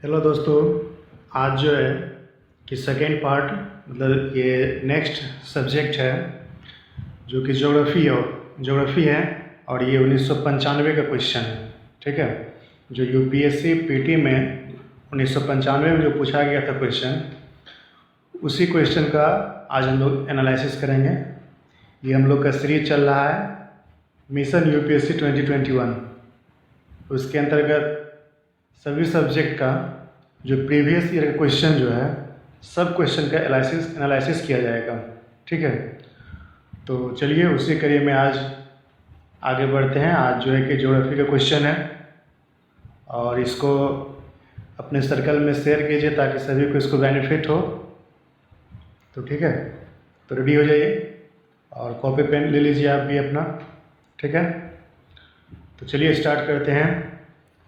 Hello दोस्तों। आज जो है कि सेकेंड पार्ट मतलब ये नेक्स्ट सब्जेक्ट है जो कि ज्योग्राफी है और ये 1995 का क्वेश्चन है। ठीक है, जो यूपीएससी पीटी में 1995 में जो पूछा गया था क्वेश्चन, उसी क्वेश्चन का आज हम लोग एनालिसिस करेंगे। ये हम लोग का सीरीज चल रहा है मिशन यूपीएससी 2021। उसके अंतर्गत सभी सब्जेक्ट का जो प्रीवियस ईयर का क्वेश्चन जो है सब क्वेश्चन का एनालिसिस किया जाएगा। ठीक है, तो चलिए उसी कड़ी में आज आगे बढ़ते हैं। आज जो है कि ज्योग्राफी का क्वेश्चन है और इसको अपने सर्कल में शेयर कीजिए ताकि सभी को इसको बेनिफिट हो। तो ठीक है, तो रेडी हो जाइए और कॉपी पेन ले लीजिए आप भी अपना। ठीक है, तो चलिए स्टार्ट करते हैं।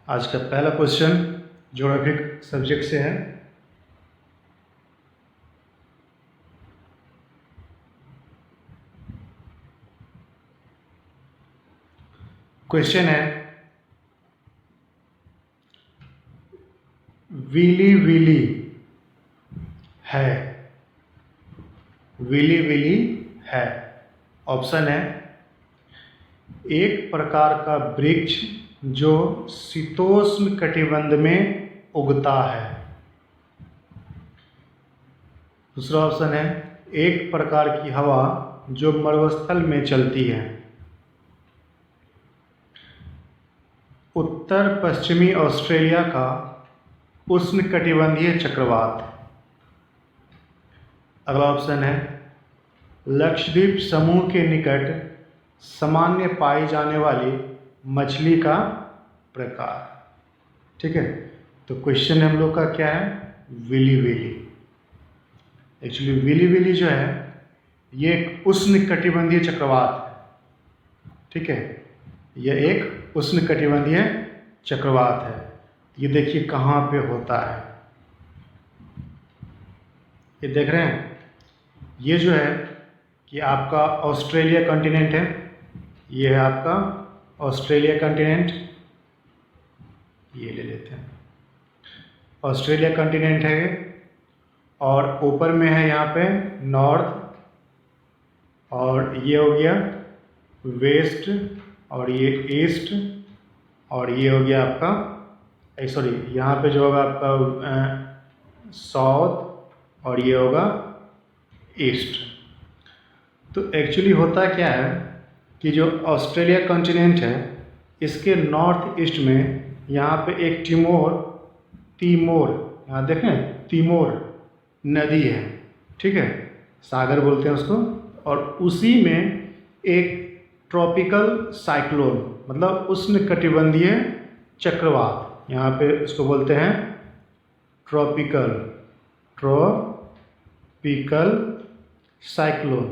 आज का पहला क्वेश्चन ज्योग्राफिक सब्जेक्ट से है। क्वेश्चन है, विली विली है। विली विली है। ऑप्शन है, एक प्रकार का वृक्ष जो शीतोष्ण कटिबंध में उगता है। दूसरा ऑप्शन है, एक प्रकार की हवा जो मरुस्थल में चलती है। उत्तर पश्चिमी ऑस्ट्रेलिया का उष्णकटिबंधीय चक्रवात। अगला ऑप्शन है, लक्षद्वीप समूह के निकट सामान्य पाई जाने वाली मछली का प्रकार। ठीक है, तो क्वेश्चन हम लोग का क्या है, willy willy. Actually willy willy जो है ये एक उष्णकटिबंधीय चक्रवात है। ठीक है, यह एक उष्णकटिबंधीय चक्रवात है। ये देखिए कहाँ पे होता है, ये देख रहे हैं। ये जो है कि आपका ऑस्ट्रेलिया कॉन्टिनेंट है। ये है आपका ऑस्ट्रेलिया कॉन्टिनेंट, ये ले लेते हैं। ऑस्ट्रेलिया कॉन्टिनेंट है और ऊपर में है यहाँ पे नॉर्थ, और ये हो गया वेस्ट, और ये ईस्ट, और ये हो गया आपका सॉरी यहाँ पे जो होगा आपका साउथ, और ये होगा ईस्ट। तो एक्चुअली होता क्या है कि जो ऑस्ट्रेलिया कॉन्टिनेंट है इसके नॉर्थ ईस्ट में यहाँ पे एक तीमोर यहाँ देखें तीमोर नदी है। ठीक है, सागर बोलते हैं उसको। और उसी में एक ट्रॉपिकल साइक्लोन मतलब उष्णकटिबंधीय चक्रवात, यहाँ पे इसको बोलते हैं ट्रॉपिकल साइक्लोन।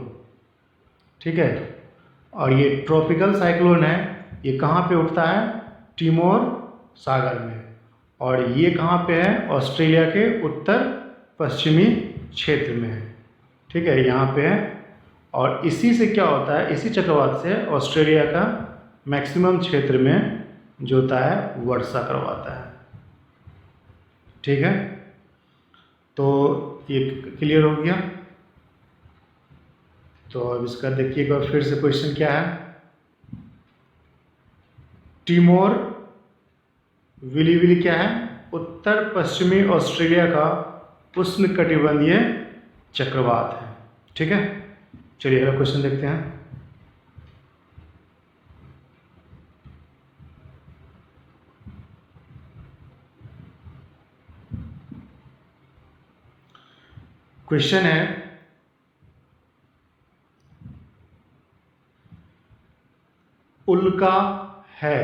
ठीक है, और ये ट्रॉपिकल साइक्लोन है, ये कहाँ पे उठता है, टिमोर सागर में। और ये कहाँ पे है, ऑस्ट्रेलिया के उत्तर पश्चिमी क्षेत्र में है। ठीक है, यहाँ पे है। और इसी से क्या होता है, इसी चक्रवात से ऑस्ट्रेलिया का मैक्सिमम क्षेत्र में जो होता है वर्षा करवाता है। ठीक है, तो ये क्लियर हो गया। तो अब इसका देखिएगा फिर से क्वेश्चन क्या है, टिमोर विली विली क्या है, उत्तर पश्चिमी ऑस्ट्रेलिया का उष्णकटिबंधीय चक्रवात है। ठीक है, चलिए अगला क्वेश्चन देखते हैं। क्वेश्चन है, उल्का है।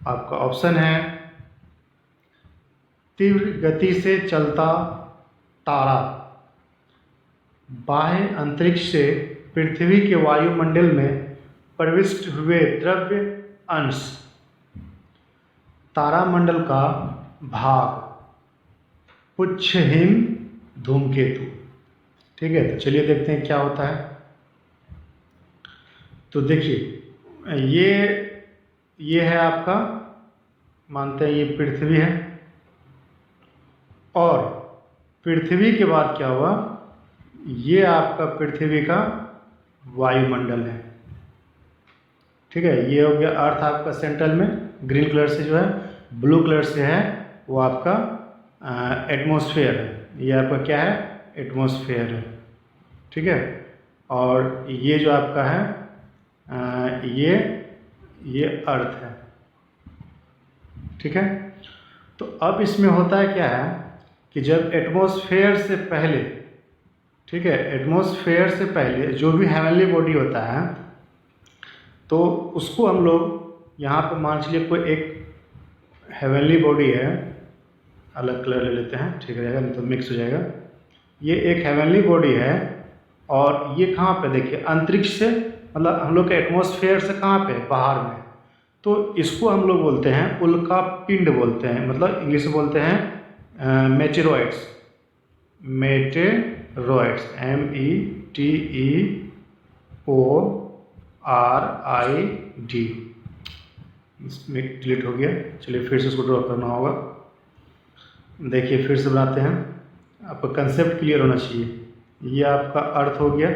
आपका ऑप्शन है, तीव्र गति से चलता तारा, बाह्य अंतरिक्ष से पृथ्वी के वायुमंडल में प्रविष्ट हुए द्रव्य अंश, तारामंडल का भाग, पुच्छहीन धूमकेतु। ठीक है, तो चलिए देखते हैं क्या होता है। तो देखिए ये है आपका मानते हैं ये पृथ्वी है, और पृथ्वी के बाद क्या हुआ, ये आपका पृथ्वी का वायुमंडल है। ठीक है, ये हो गया अर्थ आपका सेंट्रल में, ग्रीन कलर से जो है, ब्लू कलर से है वो आपका एटमॉस्फेयर है। ये आपका क्या है, एटमॉस्फेयर है। ठीक है, और ये जो आपका है ये अर्थ है। ठीक है, तो अब इसमें होता है क्या है कि जब एटमॉस्फेयर से पहले, ठीक है, एटमॉस्फेयर से पहले जो भी हेवनली बॉडी होता है, तो उसको हम लोग यहाँ पर मान चलिए कोई एक हेवनली बॉडी है, अलग कलर ले लेते हैं, ठीक रहेगा, नहीं तो मिक्स हो जाएगा। ये एक हेवनली बॉडी है, और ये कहाँ पे, देखिए अंतरिक्ष से, मतलब हम लोग के एटमॉस्फेयर से कहाँ पे, बाहर में। तो इसको हम लोग बोलते हैं उल्का पिंड बोलते हैं, मतलब इंग्लिश में बोलते हैं मेटेरॉइड्स, मेटेरॉइड्स, METEORID। इसमें डिलीट हो गया, चलिए फिर से इसको ड्रॉ करना होगा। देखिए फिर से बनाते हैं, आपका कंसेप्ट क्लियर होना चाहिए। ये आपका अर्थ हो गया,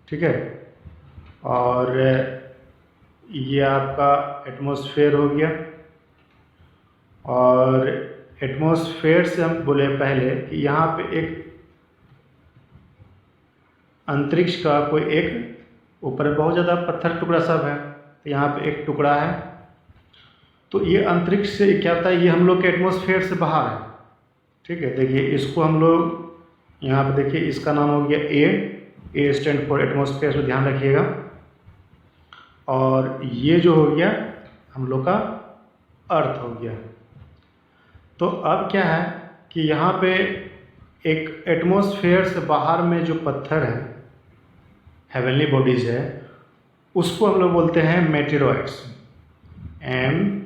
ठीक है, और ये आपका एटमॉस्फेयर हो गया, और एटमॉस्फेयर से हम बोले पहले कि यहाँ पे एक अंतरिक्ष का कोई एक ऊपर बहुत ज़्यादा पत्थर टुकड़ा सब है, तो यहाँ पे एक टुकड़ा है। तो ये अंतरिक्ष से क्या होता है, ये हम लोग के एटमॉस्फेयर से बाहर है। ठीक है, देखिए इसको हम लोग यहाँ पे देखिए, इसका नाम हो गया ए स्टैंड फॉर एटमॉस्फेयर, तो ध्यान रखिएगा। और ये जो हो गया हम लोग का अर्थ हो गया। तो अब क्या है कि यहाँ पे एक एटमॉस्फेयर से बाहर में जो पत्थर है, हेवनली बॉडीज है, उसको हम लोग बोलते हैं मेटेरॉइड्स, METEORID,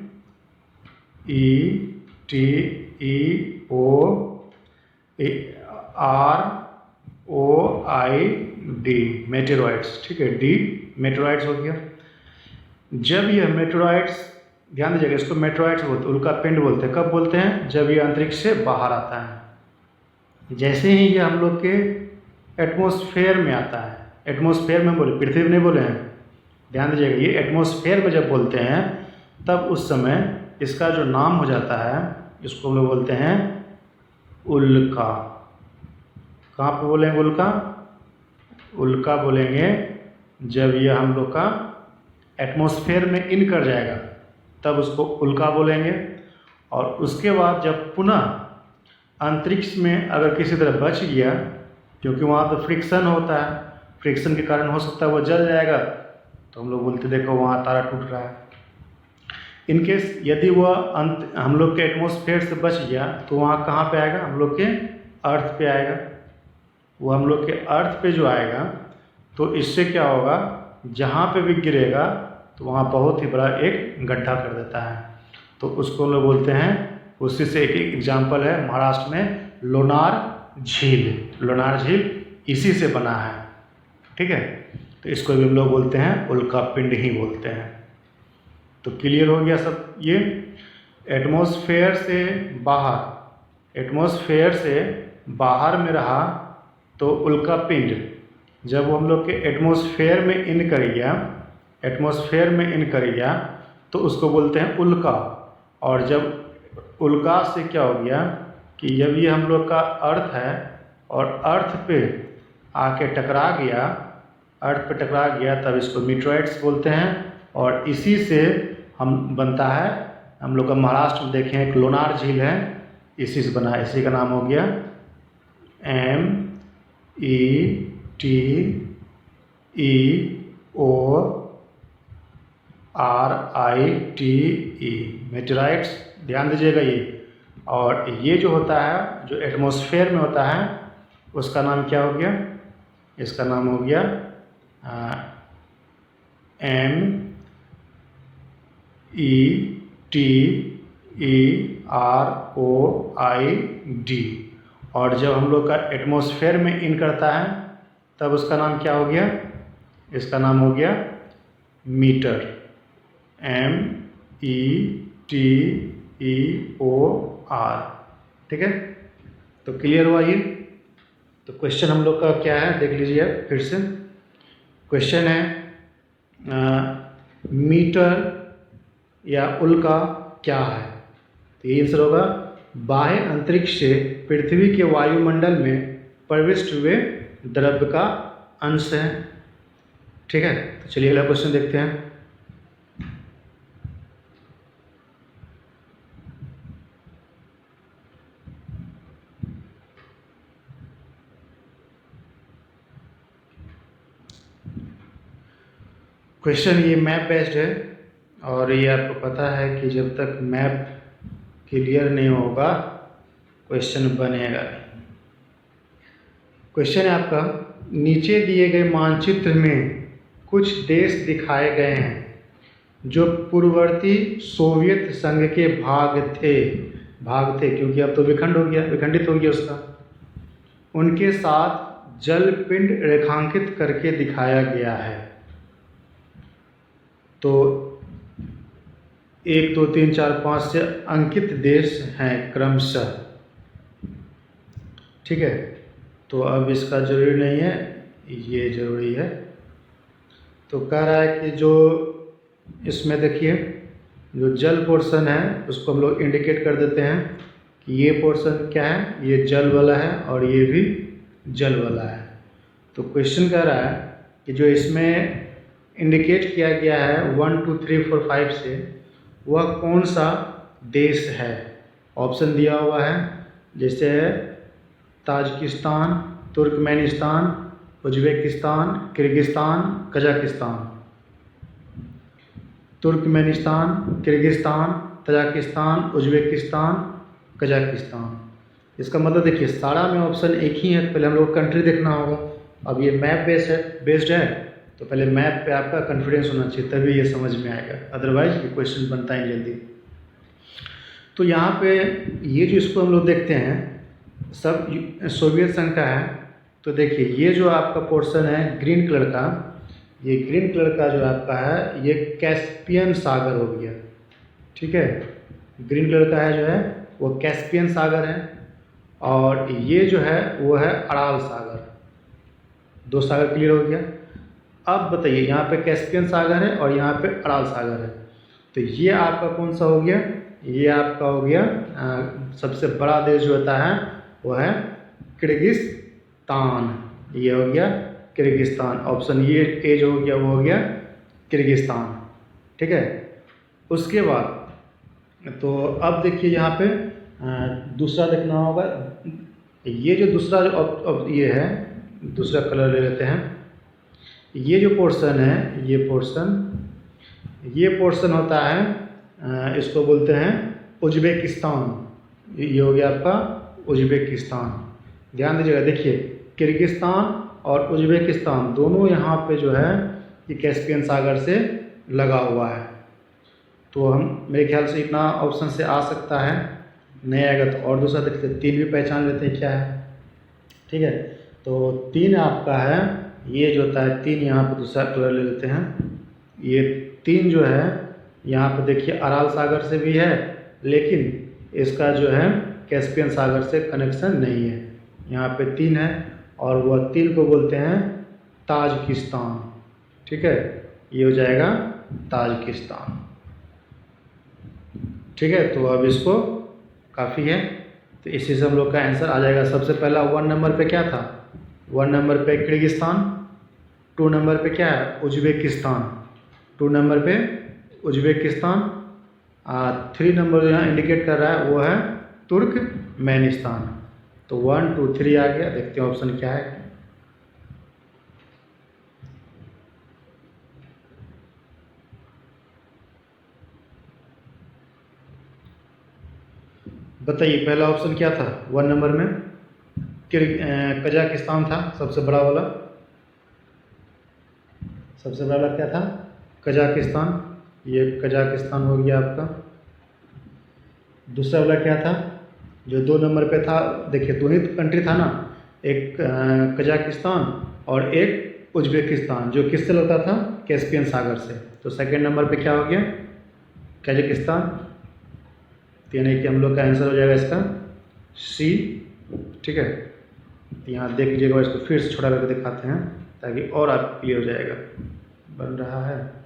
मेटेरॉइड्स। ठीक है, डी मेटेरॉइड्स हो गया। जब यह मेटेरॉइड्स, ध्यान दीजिएगा, इसको मेटेरॉइड्स बोलते हैं, उल्का पिंड बोलते हैं। कब बोलते हैं, जब ये अंतरिक्ष से बाहर आता है। जैसे ही ये हम लोग के एटमॉस्फेयर में आता है, एटमॉस्फेयर में बोले, पृथ्वी में नहीं बोले हैं, ध्यान दीजिएगा, ये एटमॉस्फेयर में जब बोलते हैं तब उस समय इसका जो नाम हो जाता है, इसको हम लोग बोलते हैं उल्का। कहाँ पे बोलेंगे उल्का, उल्का बोलेंगे जब ये हम लोग का एटमॉस्फेयर में इन कर जाएगा, तब उसको उल्का बोलेंगे। और उसके बाद जब पुनः अंतरिक्ष में अगर किसी तरह बच गया, क्योंकि वहाँ तो फ्रिक्शन होता है, फ्रिक्शन के कारण हो सकता है वो जल जाएगा, तो हम लोग बोलते देखो वहाँ तारा टूट रहा है। इनकेस यदि वह हम लोग के एटमॉस्फेयर से बच गया, तो वहाँ कहाँ पे आएगा, हम लोग के अर्थ पे आएगा। वो हम लोग के अर्थ पे जो आएगा, तो इससे क्या होगा, जहाँ पे भी गिरेगा तो वहाँ बहुत ही बड़ा एक गड्ढा कर देता है। तो उसको हम लोग बोलते हैं, उसी से एक एग्जाम्पल है महाराष्ट्र में लोनार झील, लोनार झील इसी से बना है। ठीक है, तो इसको भी हम लोग बोलते हैं उल्का पिंड ही बोलते हैं। तो क्लियर हो गया सब। ये एटमॉस्फेयर से बाहर, एटमॉस्फेयर से बाहर में रहा तो उल्का पिंड, जब वो हम लोग के एटमॉस्फेयर में इन कर गया, एटमॉस्फेयर में इन कर गया, तो उसको बोलते हैं उल्का। और जब उल्का से क्या हो गया कि जब ये हम लोग का अर्थ है और अर्थ पे आके टकरा गया, अर्थ पे टकरा गया, तब इसको मीटरॉइड्स बोलते हैं। और इसी से हम बनता है, हम लोग का महाराष्ट्र में देखें एक लोनार झील है, इसी से बना है, इसी का नाम हो गया METEORIDE, मेटेराइट्स, ध्यान दीजिएगा ये। और ये जो होता है, जो एटमॉस्फेयर में होता है, उसका नाम क्या हो गया, इसका नाम हो गया METEORID। और जब हम लोग का एटमॉस्फेयर में इन करता है, तब उसका नाम क्या हो गया, इसका नाम हो गया मीटर, METEORID। ठीक है, तो क्लियर हुआ ये। तो क्वेश्चन हम लोग का क्या है देख लीजिए फिर से। क्वेश्चन है मीटर या उल्का क्या है। तो ये आंसर होगा बाह्य अंतरिक्ष से पृथ्वी के वायुमंडल में प्रविष्ट हुए द्रव्य का अंश है। ठीक है, तो चलिए अगला क्वेश्चन देखते हैं। क्वेश्चन ये मैप बेस्ड है और ये आपको पता है कि जब तक मैप क्लियर नहीं होगा क्वेश्चन बनेगा नहीं। क्वेश्चन है आपका नीचे दिए गए मानचित्र में कुछ देश दिखाए गए हैं जो पूर्ववर्ती सोवियत संघ के भाग थे क्योंकि अब तो विखंडित हो गया उसका। उनके साथ जलपिंड रेखांकित करके दिखाया गया है। तो 1 2 3 4 5 से अंकित देश हैं क्रमशः। ठीक है, तो अब इसका जरूरी नहीं है, ये जरूरी है। तो कह रहा है कि जो इसमें देखिए जो जल पोर्शन है उसको हम लोग इंडिकेट कर देते हैं कि ये पोर्शन क्या है, ये जल वाला है और ये भी जल वाला है। तो क्वेश्चन कह रहा है कि जो इसमें इंडिकेट किया गया है 1 2 3 4 5 से वह कौन सा देश है। ऑप्शन दिया हुआ है जैसे Tajikistan, Turkmenistan, Uzbekistan, Kyrgyzstan, Kazakhstan. Turkmenistan, Kyrgyzstan, Tajikistan, Uzbekistan, Kazakhstan. इसका मतलब देखिए सारा में ऑप्शन एक ही है, पहले हम लोग कंट्री देखना होगा। अब ये मैप बेस्ड है तो पहले मैप पे आपका कॉन्फिडेंस होना चाहिए तभी ये समझ में आएगा, अदरवाइज ये क्वेश्चन बनता है जल्दी। तो यहाँ पे ये जो इसको हम लोग देखते हैं सब सोवियत संघ का है। तो देखिए ये जो आपका पोर्शन है ग्रीन कलर का, ये ग्रीन कलर का जो आपका है ये कैस्पियन सागर हो गया। ठीक है, ग्रीन कलर का है जो है वो कैस्पियन सागर है और ये जो है वो है अराल सागर। दो सागर क्लियर हो गया। अब बताइए यहाँ पे कैस्पियन सागर है और यहाँ पे अराल सागर है। तो ये आपका कौन सा हो गया, ये आपका हो गया सबसे बड़ा देश जो होता है वो है किर्गिस्तान। ये हो गया किर्गिस्तान, ऑप्शन ये ए जो हो गया वो हो गया किर्गिस्तान। ठीक है, उसके बाद तो अब देखिए यहाँ पे दूसरा देखना होगा। ये जो दूसरा अब ये है, दूसरा कलर ले लेते हैं। ये जो पोर्शन है ये पोर्शन होता है इसको बोलते हैं उज्बेकिस्तान। ये हो गया आपका उज्बेकिस्तान। ध्यान दीजिएगा, देखिए किर्गिस्तान और उज्बेकिस्तान दोनों यहाँ पे जो है ये कैस्पियन सागर से लगा हुआ है। तो हम मेरे ख्याल से इतना ऑप्शन से आ सकता है, नहीं आएगा तो और दूसरा देखते हैं। 3 भी पहचान लेते हैं क्या है। ठीक है, तो 3 आपका है, ये जो होता है 3 यहाँ पे दूसरा कलर ले लेते हैं। ये 3 जो है यहाँ पे देखिए अराल सागर से भी है लेकिन इसका जो है कैस्पियन सागर से कनेक्शन नहीं है। यहाँ पे 3 है और वह 3 को बोलते हैं ताजिकिस्तान। ठीक है, ये हो जाएगा ताजिकिस्तान। ठीक है, तो अब इसको काफ़ी है तो इसी से हम लोग का आंसर आ जाएगा। सबसे पहला 1 नंबर पे क्या था, 1 नंबर पे किर्गिस्तान, 2 नंबर पे क्या है उज्बेकिस्तान, 2 नंबर पे उज्बेकिस्तान, 3 नंबर यहाँ इंडिकेट कर रहा है वो है तुर्कमेनिस्तान। तो 1 2 3 आ गया। देखते हैं ऑप्शन क्या है। बताइए पहला ऑप्शन क्या था 1 नंबर में, कजाकिस्तान था सबसे बड़ा वाला। सबसे बड़ा क्या था कजाकिस्तान, ये कजाकिस्तान हो गया आपका। दूसरा वाला क्या था जो 2 नंबर पे था, देखिए 2 ही कंट्री था ना, एक कजाकिस्तान और एक उज्बेकिस्तान जो किससे लगता था कैस्पियन सागर से। तो सेकंड नंबर पे क्या हो गया कजाकिस्तान। तो यानी कि हम लोग का आंसर हो जाएगा इसका सी। ठीक है, तो यहाँ देख लीजिएगा, इसको फिर से छोटा करके दिखाते हैं ताकि और आप क्लियर हो जाएगा। बन रहा है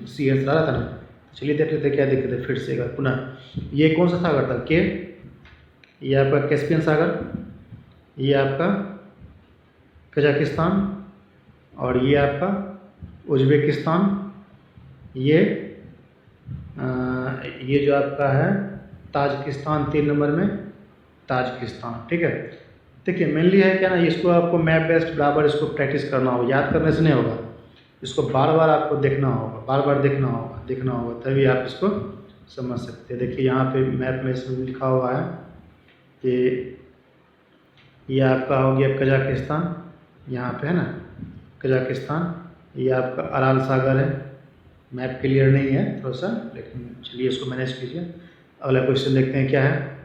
सी आंसर आ रहा था ना। चलिए देख लेते क्या दिक्कत है, फिर से एक बार पुनः। ये कौन सा सागर था? के। ये आपका कैस्पियन सागर, ये आपका कजाकिस्तान, और ये आपका उज्बेकिस्तान, ये जो आपका है ताजिकिस्तान, 3 नंबर में ताजिकिस्तान। ठीक है, देखिए मेनली है क्या ना, इसको आपको मैप बेस्ड बराबर इसको प्रैक्टिस करना होगा, याद करने से नहीं होगा, इसको बार बार आपको देखना होगा, बार बार देखना होगा तभी आप इसको समझ सकते हैं। देखिए यहाँ पे मैप में इसमें लिखा हुआ है कि ये आपका हो गया कजाकिस्तान, यहाँ पे है ना कजाकिस्तान, ये आपका अराल सागर है। मैप क्लियर नहीं है थोड़ा सा, लेकिन चलिए इसको मैनेज कीजिए। अगला क्वेश्चन देखते हैं क्या है।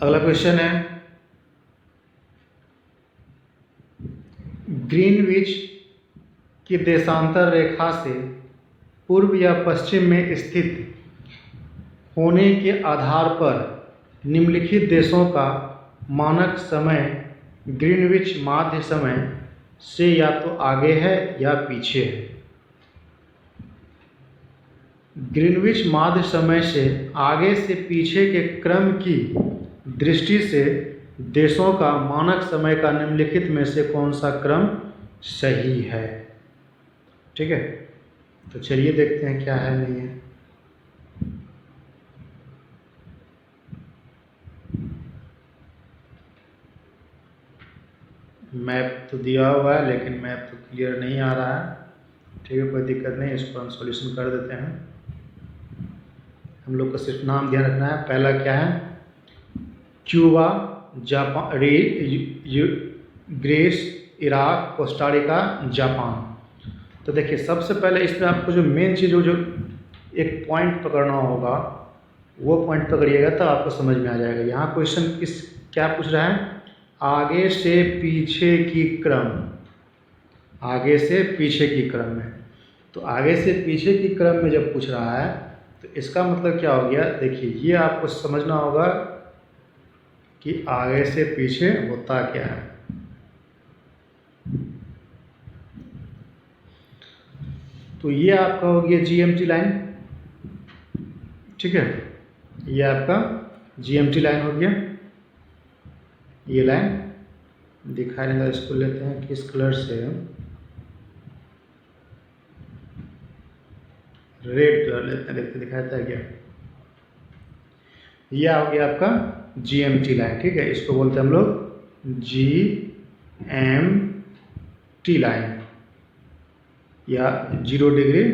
अगला क्वेश्चन है ग्रीनविच की देशांतर रेखा से पूर्व या पश्चिम में स्थित होने के आधार पर निम्नलिखित देशों का मानक समय ग्रीनविच माध्य समय से या तो आगे है या पीछे है। ग्रीनविच माध्य समय से आगे से पीछे के क्रम की दृष्टि से देशों का मानक समय का निम्नलिखित में से कौन सा क्रम सही है? ठीक है, तो चलिए देखते हैं क्या है नहीं है। मैप तो दिया हुआ है लेकिन मैप तो क्लियर नहीं आ रहा है। ठीक है, कोई दिक्कत नहीं, इसको हम सॉल्यूशन कर देते हैं। हम लोग को सिर्फ नाम ध्यान रखना है। पहला क्या है? Cuba, Japan, Greece, Iraq, Costa Rica, Japan. तो देखिए सबसे पहले इसमें आपको जो मेन चीज़ जो एक पॉइंट पकड़ना होगा, वो पॉइंट पकड़िएगा तो आपको समझ में आ जाएगा। यहाँ क्वेश्चन क्या पूछ रहा है? आगे से पीछे की क्रम, आगे से पीछे की क्रम में। तो आगे से पीछे की क्रम में जब पूछ रहा है तो इसका मतलब क्या हो गया? देखिए ये आपको समझना होगा कि आगे से पीछे होता क्या है। तो ये आपका हो गया जीएमटी लाइन। ठीक है, ये आपका जीएमटी लाइन हो गया। ये लाइन दिखाई नहीं, इसको लेते हैं किस कलर से, रेड कलर लेते हैं, देखते दिखाता है क्या। यह हो गया आपका जीएमटी लाइन। ठीक है, इसको बोलते हैं हम लोग जीएमटी लाइन या 0 डिग्री।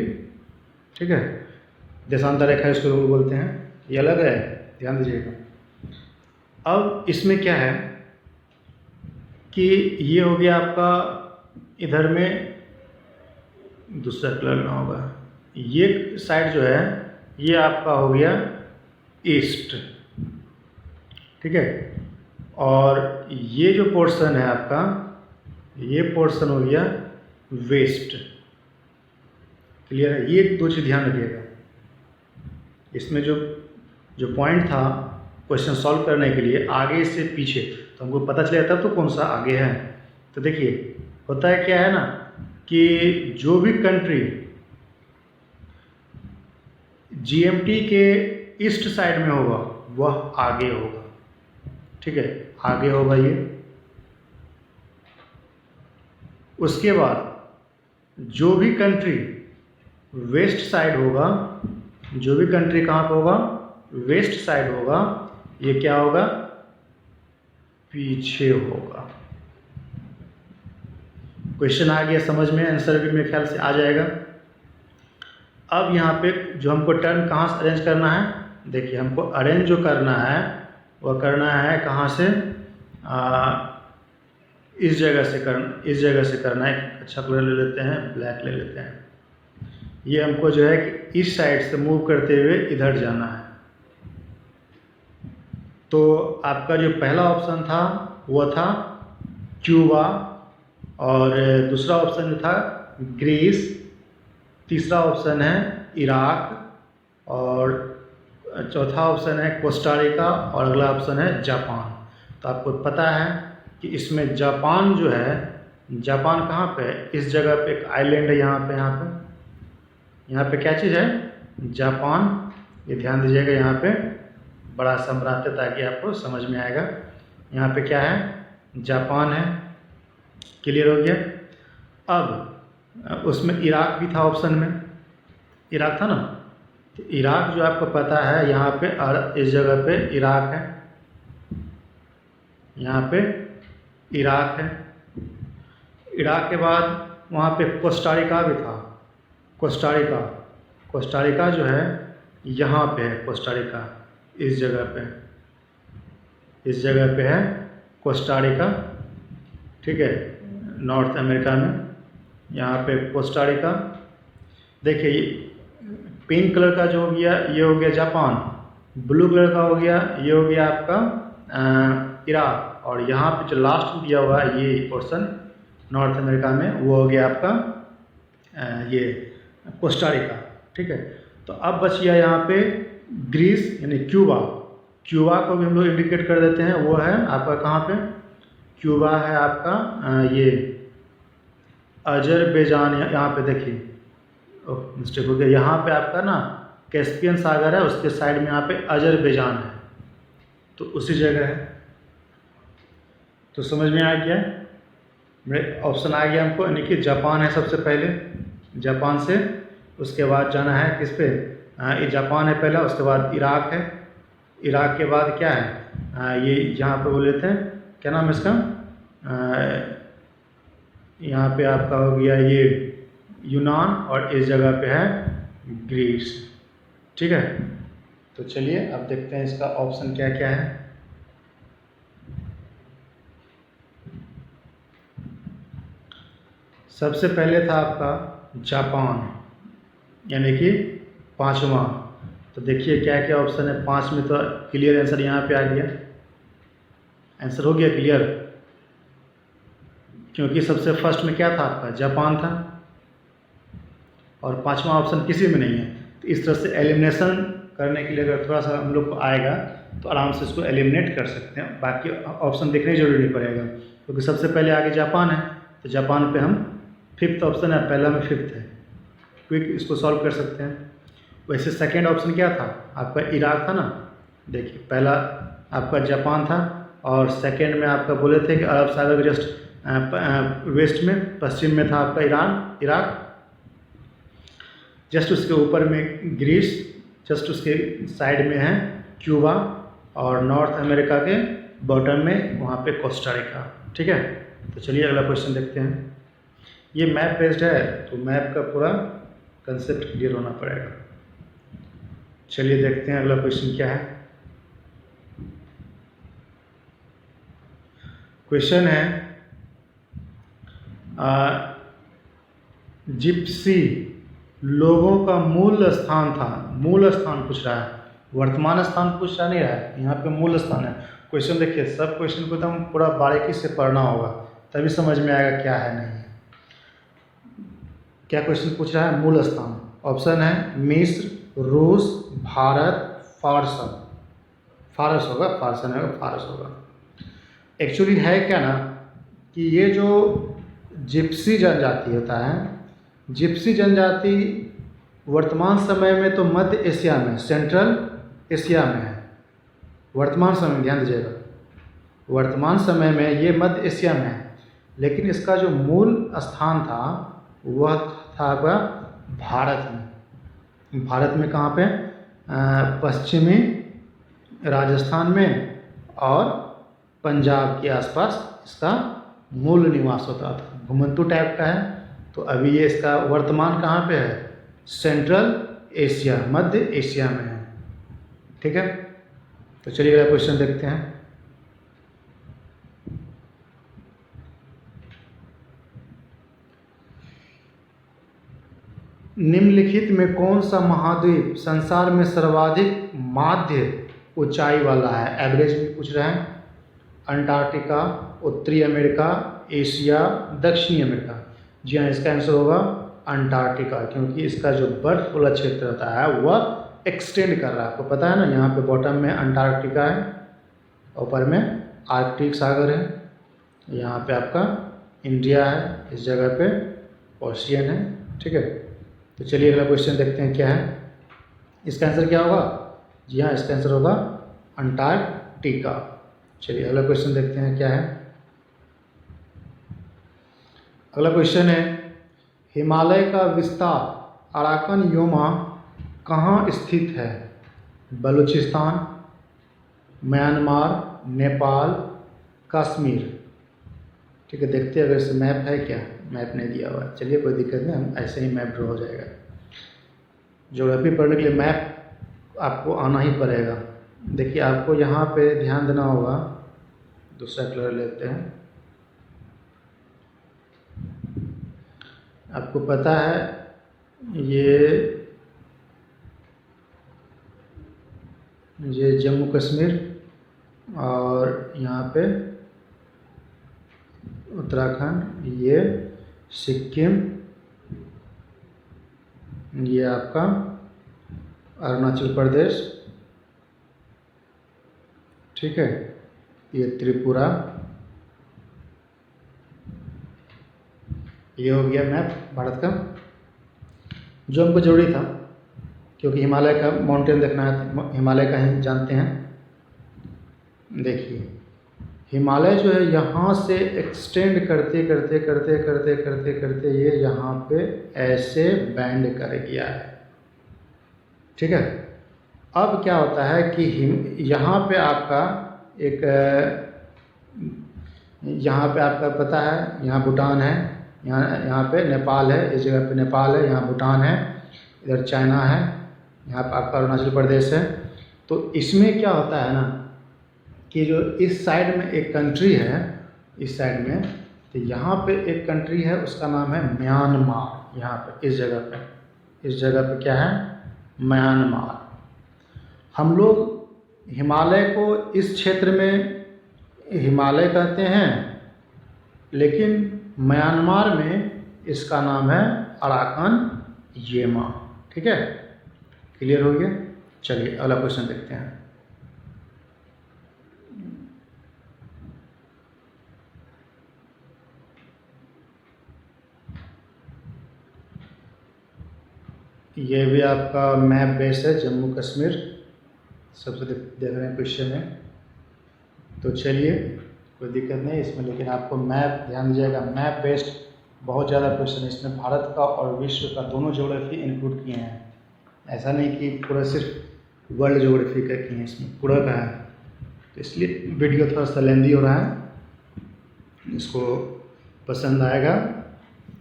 ठीक है, देशांतर रेखा इसको बोलते हैं। ये अलग है, ध्यान दीजिएगा। अब इसमें क्या है कि ये हो गया आपका, इधर में दूसरा कलर ना होगा, ये साइड जो है ये आपका हो गया ईस्ट। ठीक है, और ये जो पोर्शन है आपका, ये पोर्शन हो गया वेस्ट। क्लियर है? ये 2 चीज़ ध्यान रखिएगा। इसमें जो पॉइंट था क्वेश्चन सॉल्व करने के लिए आगे से पीछे, तो हमको पता चला तब तो कौन सा आगे है। तो देखिए होता है क्या है ना कि जो भी कंट्री जीएमटी के ईस्ट साइड में होगा वह आगे होगा। ठीक है, आगे होगा ये। उसके बाद जो भी कंट्री वेस्ट साइड होगा, जो भी कंट्री कहाँ पे होगा? वेस्ट साइड होगा, ये क्या होगा? पीछे होगा। क्वेश्चन आ गया समझ में, आंसर भी मेरे ख्याल से आ जाएगा। अब यहाँ पे जो हमको टर्न कहाँ से अरेंज करना है, देखिए हमको अरेंज जो करना है वह करना है कहाँ से? इस जगह से करना है। अच्छा कलर ले लेते हैं, ब्लैक ले लेते हैं। ये हमको जो है कि इस साइड से मूव करते हुए इधर जाना है। तो आपका जो पहला ऑप्शन था वो था क्यूबा, और दूसरा ऑप्शन जो था ग्रीस, तीसरा ऑप्शन है इराक, और चौथा ऑप्शन है कोस्टारिका, और अगला ऑप्शन है जापान। तो आपको पता है कि इसमें जापान जो है, जापान कहाँ पे है? इस जगह पे एक आइलैंड है, यहाँ पे क्या चीज़ है? जापान। ये ध्यान दीजिएगा, यहाँ पे बड़ा सम्राट है ताकि आपको समझ में आएगा। यहाँ पे क्या है? जापान है। क्लियर हो गया? अब उसमें इराक भी था ऑप्शन में, इराक था ना, तो इराक जो आपको पता है यहाँ पे, और इस जगह पे इराक है, यहाँ पे इराक है। इराक के बाद वहाँ पे कोस्टारिका भी था, कोस्टारिका जो है यहाँ पे है, कोस्टारिका इस जगह पे है कोस्टारिका, ठीक है, नॉर्थ अमेरिका में, यहाँ पे कोस्टारिका। देखिए पिंक कलर का जो हो गया ये हो गया जापान, ब्लू कलर का हो गया ये हो गया आपका इराक, और यहाँ पे जो लास्ट में दिया हुआ है ये पोर्शन नॉर्थ अमेरिका में वो हो गया आपका ये कोस्टारिका, ठीक है। तो अब बच गया यहाँ पे ग्रीस यानी क्यूबा को भी हम लोग इंडिकेट कर देते हैं, वो है आपका कहाँ पे? क्यूबा है आपका ये अजरबैजान, यहाँ पे देखिए, मिस्टेक हो गया, यहाँ पे आपका ना कैस्पियन सागर है, उसके साइड में यहाँ पे अजरबैजान है, तो उसी जगह है। तो समझ में आ गया, मेरे ऑप्शन आ गया हमको, यानी कि जापान है सबसे पहले, जापान से उसके बाद जाना है किस पे? ये जापान है पहला, उसके बाद इराक है, इराक के बाद क्या है? ये यहाँ पे बोले थे, क्या नाम है इसका? यहाँ पे आपका हो गया ये यूनान, और इस जगह पे है ग्रीस, ठीक है। तो चलिए अब देखते हैं इसका ऑप्शन क्या क्या है। सबसे पहले था आपका जापान, यानी कि पाँचवा। तो देखिए क्या क्या ऑप्शन है, 5 में तो क्लियर आंसर यहाँ पे आ गया, आंसर हो गया क्लियर, क्योंकि सबसे फर्स्ट में क्या था आपका? जापान था, और 5वां ऑप्शन किसी में नहीं है। तो इस तरह से एलिमिनेशन करने के लिए अगर थोड़ा सा हम लोग को आएगा तो आराम से इसको एलिमिनेट कर सकते हैं, बाकी ऑप्शन देखने की जरूरी नहीं पड़ेगा, क्योंकि सबसे पहले आगे जापान है, तो जापान पे हम 5th ऑप्शन है, पहला में 5th है, क्विक इसको सॉल्व कर सकते हैं। वैसे सेकेंड ऑप्शन क्या था आपका? इराक था ना, देखिए पहला आपका जापान था, और सेकेंड में आपका बोले थे कि अरब सागर के जस्ट वेस्ट में, पश्चिम में था आपका इराक, जस्ट उसके ऊपर में ग्रीस, जस्ट उसके साइड में है क्यूबा, और नॉर्थ अमेरिका के बॉटम में वहाँ पे कोस्टारिका, ठीक है। तो चलिए अगला क्वेश्चन देखते हैं। ये मैप बेस्ड है, तो मैप का पूरा कंसेप्ट क्लियर होना पड़ेगा। चलिए देखते हैं अगला क्वेश्चन क्या है। क्वेश्चन है जिप्सी लोगों का मूल स्थान था, मूल स्थान पूछ रहा है, वर्तमान स्थान पूछ रहा नहीं रहा है, यहाँ पे मूल स्थान है। क्वेश्चन देखिए, सब क्वेश्चन को एकदम पूरा बारीकी से पढ़ना होगा, तभी समझ में आएगा क्या है नहीं है। क्या क्वेश्चन पूछ रहा है? मूल स्थान। ऑप्शन है मिस्र, रूस, भारत, फारस होगा। एक्चुअली है क्या ना कि ये जो जिप्सी जनजाति होता है, जिप्सी जनजाति वर्तमान समय में तो मध्य एशिया में, सेंट्रल एशिया में है। वर्तमान समय में ध्यान दीजिएगा, वर्तमान समय में ये मध्य एशिया में है, लेकिन इसका जो मूल स्थान था वह था आपका भारत में कहाँ पे? पश्चिमी राजस्थान में और पंजाब के आसपास इसका मूल निवास होता था। घुमंतू टाइप का है, तो अभी ये इसका वर्तमान कहाँ पे है? सेंट्रल एशिया, मध्य एशिया में है, ठीक है। तो चलिए अगला क्वेश्चन देखते हैं। निम्नलिखित में कौन सा महाद्वीप संसार में सर्वाधिक माध्य ऊंचाई वाला है, एवरेज भी पूछ रहे हैं। अंटार्कटिका, उत्तरी अमेरिका, एशिया, दक्षिणी अमेरिका। जी हाँ, इसका आंसर होगा अंटार्कटिका, क्योंकि इसका जो बर्फ वाला क्षेत्र होता है वह एक्सटेंड कर रहा है। आपको पता है ना, यहाँ पे बॉटम में अंटार्कटिका है, ऊपर में आर्कटिक सागर है, यहाँ पे आपका इंडिया है, इस जगह पे ओशियन है। ठीक है, तो चलिए अगला क्वेश्चन देखते हैं क्या है। इसका आंसर क्या होगा? जी हाँ, इसका आंसर होगा अंटार्कटिका। चलिए अगला क्वेश्चन देखते हैं क्या है। अगला क्वेश्चन है, हिमालय का विस्तार अराकन योमा कहाँ स्थित है? बलूचिस्तान, म्यांमार, नेपाल, कश्मीर। ठीक है, देखते हैं अगर इसे मैप है क्या। मैप नहीं दिया हुआ है, चलिए कोई दिक्कत नहीं, हम ऐसे ही मैप ड्रॉ हो जाएगा। ज्योग्राफी पढ़ने के लिए मैप आपको आना ही पड़ेगा। देखिए आपको यहाँ पे ध्यान देना होगा, दूसरा कलर लेते हैं। आपको पता है ये जम्मू कश्मीर और यहाँ पे उत्तराखंड, ये सिक्किम, ये आपका अरुणाचल प्रदेश, ठीक है, ये त्रिपुरा। ये हो गया मैप भारत का, जो हमको जरूरी था, क्योंकि हिमालय का माउंटेन देखना है, हिमालय का ही जानते हैं। देखिए हिमालय जो है यहाँ से एक्सटेंड करते करते करते करते करते करते ये यहाँ पे ऐसे बैंड कर गया है। ठीक है, अब क्या होता है कि यहाँ पे आपका एक, यहाँ पे आपका पता है, यहाँ भूटान है, यहाँ पे नेपाल है, इस जगह पे नेपाल है, यहाँ भूटान है, इधर चाइना है, यहाँ पे आपका अरुणाचल प्रदेश है। तो इसमें क्या होता है ना कि जो इस साइड में एक कंट्री है, इस साइड में, तो यहाँ पे एक कंट्री है, उसका नाम है म्यांमार। यहाँ पे इस जगह पे क्या है? म्यांमार। हम लोग हिमालय को इस क्षेत्र में हिमालय कहते हैं, लेकिन म्यांमार में इसका नाम है अराकन योमा। ठीक है, क्लियर हो गया। चलिए अगला क्वेश्चन देखते हैं। ये भी आपका मैप बेस है, जम्मू कश्मीर सबसे देख रहे हैं क्वेश्चन है। तो चलिए कोई दिक्कत नहीं इसमें, लेकिन आपको मैप ध्यान दीजिएगा, मैप बेस्ड बहुत ज़्यादा क्वेश्चन है इसमें, भारत का और विश्व का दोनों ज्योग्राफी इंक्लूड किए हैं। ऐसा नहीं कि पूरा सिर्फ वर्ल्ड ज्योग्राफी का किए हैं, इसमें पूरा का है। तो इसलिए वीडियो थोड़ा सा लेंदी हो रहा है। इसको पसंद आएगा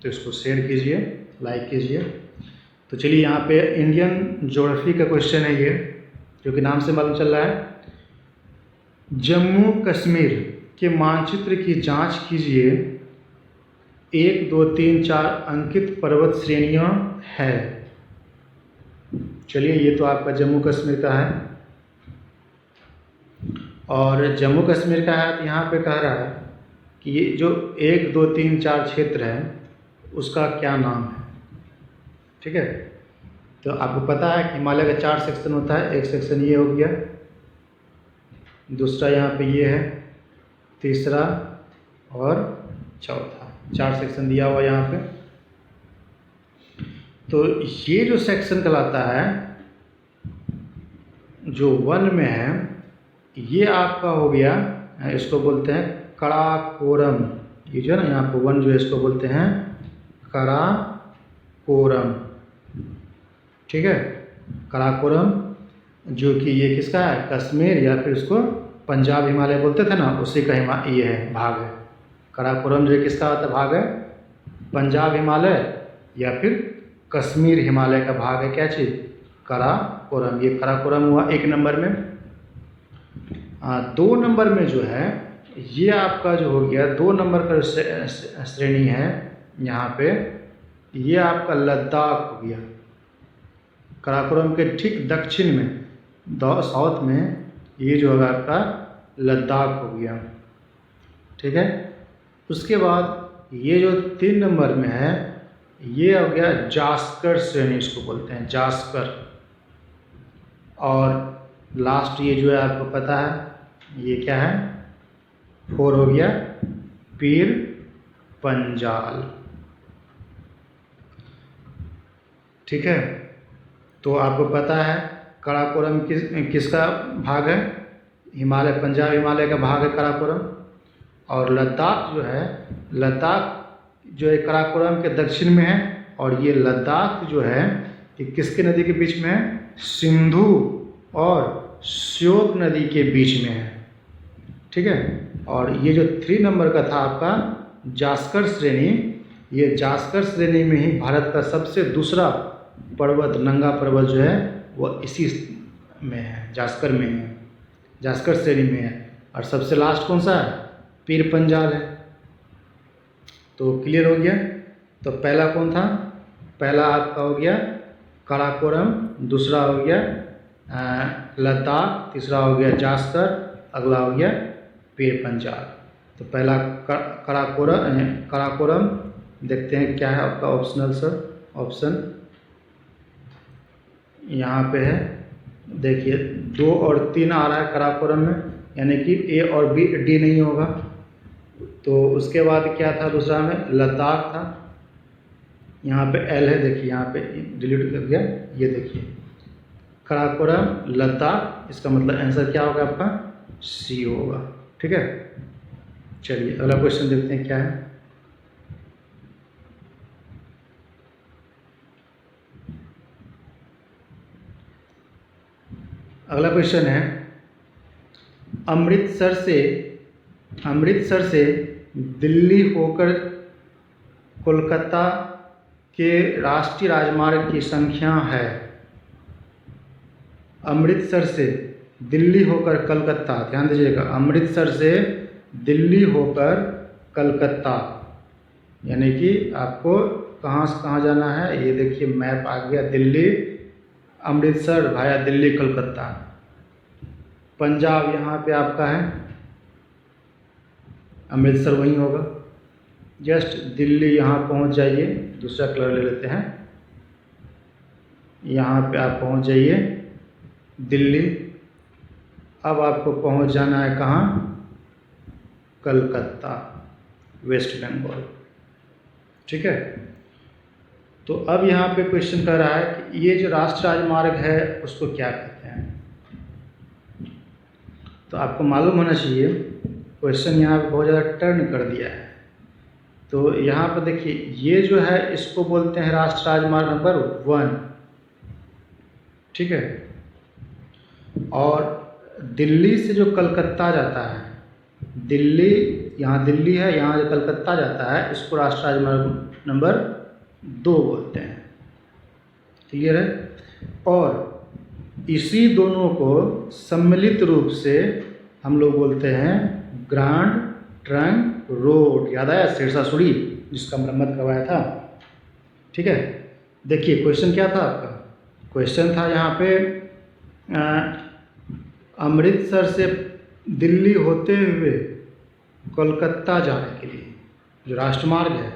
तो इसको शेयर कीजिए, लाइक कीजिए। तो चलिए यहाँ पे इंडियन ज्योग्राफी का क्वेश्चन है ये, जो कि नाम से मालूम चल रहा है। जम्मू कश्मीर के मानचित्र की जांच कीजिए। 1, 2, 3, 4 अंकित पर्वत श्रेणियाँ है। चलिए ये तो आपका जम्मू कश्मीर का है, और जम्मू कश्मीर का है तो यहाँ पे कह रहा है कि ये जो 1, 2, 3, 4 क्षेत्र है उसका क्या नाम है। ठीक है, तो आपको पता है कि हिमालय का 4 सेक्शन होता है। एक सेक्शन ये हो गया, दूसरा यहाँ पे ये है, तीसरा और चौथा, 4 सेक्शन दिया हुआ यहाँ पे। तो ये जो सेक्शन कहलाता है, जो वन में है, ये आपका हो गया, इसको बोलते हैं कराकोरम। ये जो है ना यहाँ पे वन जो है इसको बोलते हैं कराकोरम। ठीक है, कराकोरम, जो कि ये किसका है? कश्मीर, या फिर इसको पंजाब हिमालय बोलते थे ना, उसी का ये है भाग है। कराकोरम जो किसका होता भाग है? पंजाब हिमालय या फिर कश्मीर हिमालय का भाग है। क्या चीज़? कराकोरम। ये कराकोरम हुआ 1 नंबर में। 2 नंबर में जो है ये आपका जो हो गया 2 नंबर का श्रेणी है यहाँ पे, ये आपका लद्दाख हो गया। कराकोरम के ठीक दक्षिण में, साउथ में ये जो होगा आपका लद्दाख हो गया। ठीक है, उसके बाद ये जो 3 नंबर में है ये हो गया जास्कर श्रेणी, इसको बोलते हैं जास्कर। और लास्ट ये जो है आपको पता है ये क्या है, 4 हो गया पीर पंजाल। ठीक है, तो आपको पता है काराकोरम किसका भाग है, हिमालय, पंजाब हिमालय का भाग है काराकोरम। और लद्दाख जो है, लद्दाख जो है काराकोरम के दक्षिण में है, और ये लद्दाख जो है ये किसके नदी के बीच में है, सिंधु और श्योक नदी के बीच में है। ठीक है, और ये जो 3 नंबर का था आपका जास्कर श्रेणी, ये जास्कर श्रेणी में ही भारत का सबसे दूसरा पर्वत, नंगा पर्वत जो है वो इसी में है, जास्कर में है, जास्कर श्रेणी में है। और सबसे लास्ट कौन सा है, पीर पंजाल है। तो क्लियर हो गया। तो पहला कौन था, पहला आपका हो गया काराकोरम, दूसरा हो गया लद्दाख, तीसरा हो गया जास्कर, अगला हो गया पीर पंजाल। तो पहला काराकोरम देखते हैं क्या है आपका ऑप्शनल सर, ऑप्शन यहाँ पे है, देखिए 2 और 3 आ रहा है काराकोरम में, यानी कि ए और बी, डी नहीं होगा। तो उसके बाद क्या था दूसरा में, लद्दाख था, यहाँ पे एल है, देखिए यहाँ पे डिलीट कर गया, ये देखिए काराकोरम लद्दाख, इसका मतलब आंसर क्या होगा आपका, सी होगा। ठीक है, चलिए अगला क्वेश्चन देखते हैं क्या है। अगला क्वेश्चन है, अमृतसर से दिल्ली होकर कोलकाता के राष्ट्रीय राजमार्ग की संख्या है। अमृतसर से दिल्ली होकर कलकत्ता, ध्यान दीजिएगा, अमृतसर से दिल्ली होकर कलकत्ता, यानी कि आपको कहाँ से कहाँ जाना है, ये देखिए मैप आ गया, दिल्ली अमृतसर भाया दिल्ली कलकत्ता। पंजाब यहाँ पे आपका है, अमृतसर वहीं होगा। जस्ट दिल्ली यहाँ पहुँच जाइए, दूसरा कलर ले लेते हैं, यहाँ पे आप पहुँच जाइए दिल्ली। अब आपको पहुँच जाना है कहाँ, कलकत्ता, वेस्ट बंगाल। ठीक है, तो अब यहाँ पे क्वेश्चन कर रहा है कि ये जो राष्ट्रीय राजमार्ग है उसको क्या कहते हैं। तो आपको मालूम होना चाहिए, क्वेश्चन यहाँ पे बहुत ज़्यादा टर्न कर दिया है। तो यहाँ पर देखिए ये जो है इसको बोलते हैं राष्ट्रीय राजमार्ग नंबर 1। ठीक है, और दिल्ली से जो कलकत्ता जाता है, दिल्ली, यहाँ दिल्ली है, यहाँ जो कलकत्ता जाता है, इसको राष्ट्रीय राजमार्ग नंबर 2 बोलते हैं। क्लियर है, और इसी दोनों को सम्मिलित रूप से हम लोग बोलते हैं ग्रांड ट्रंक रोड। याद आया सिरसा सुड़ी जिसका मरम्मत करवाया था। ठीक है, देखिए क्वेश्चन क्या था आपका, क्वेश्चन था यहाँ पे अमृतसर से दिल्ली होते हुए कोलकाता जाने के लिए जो राष्ट्रमार्ग है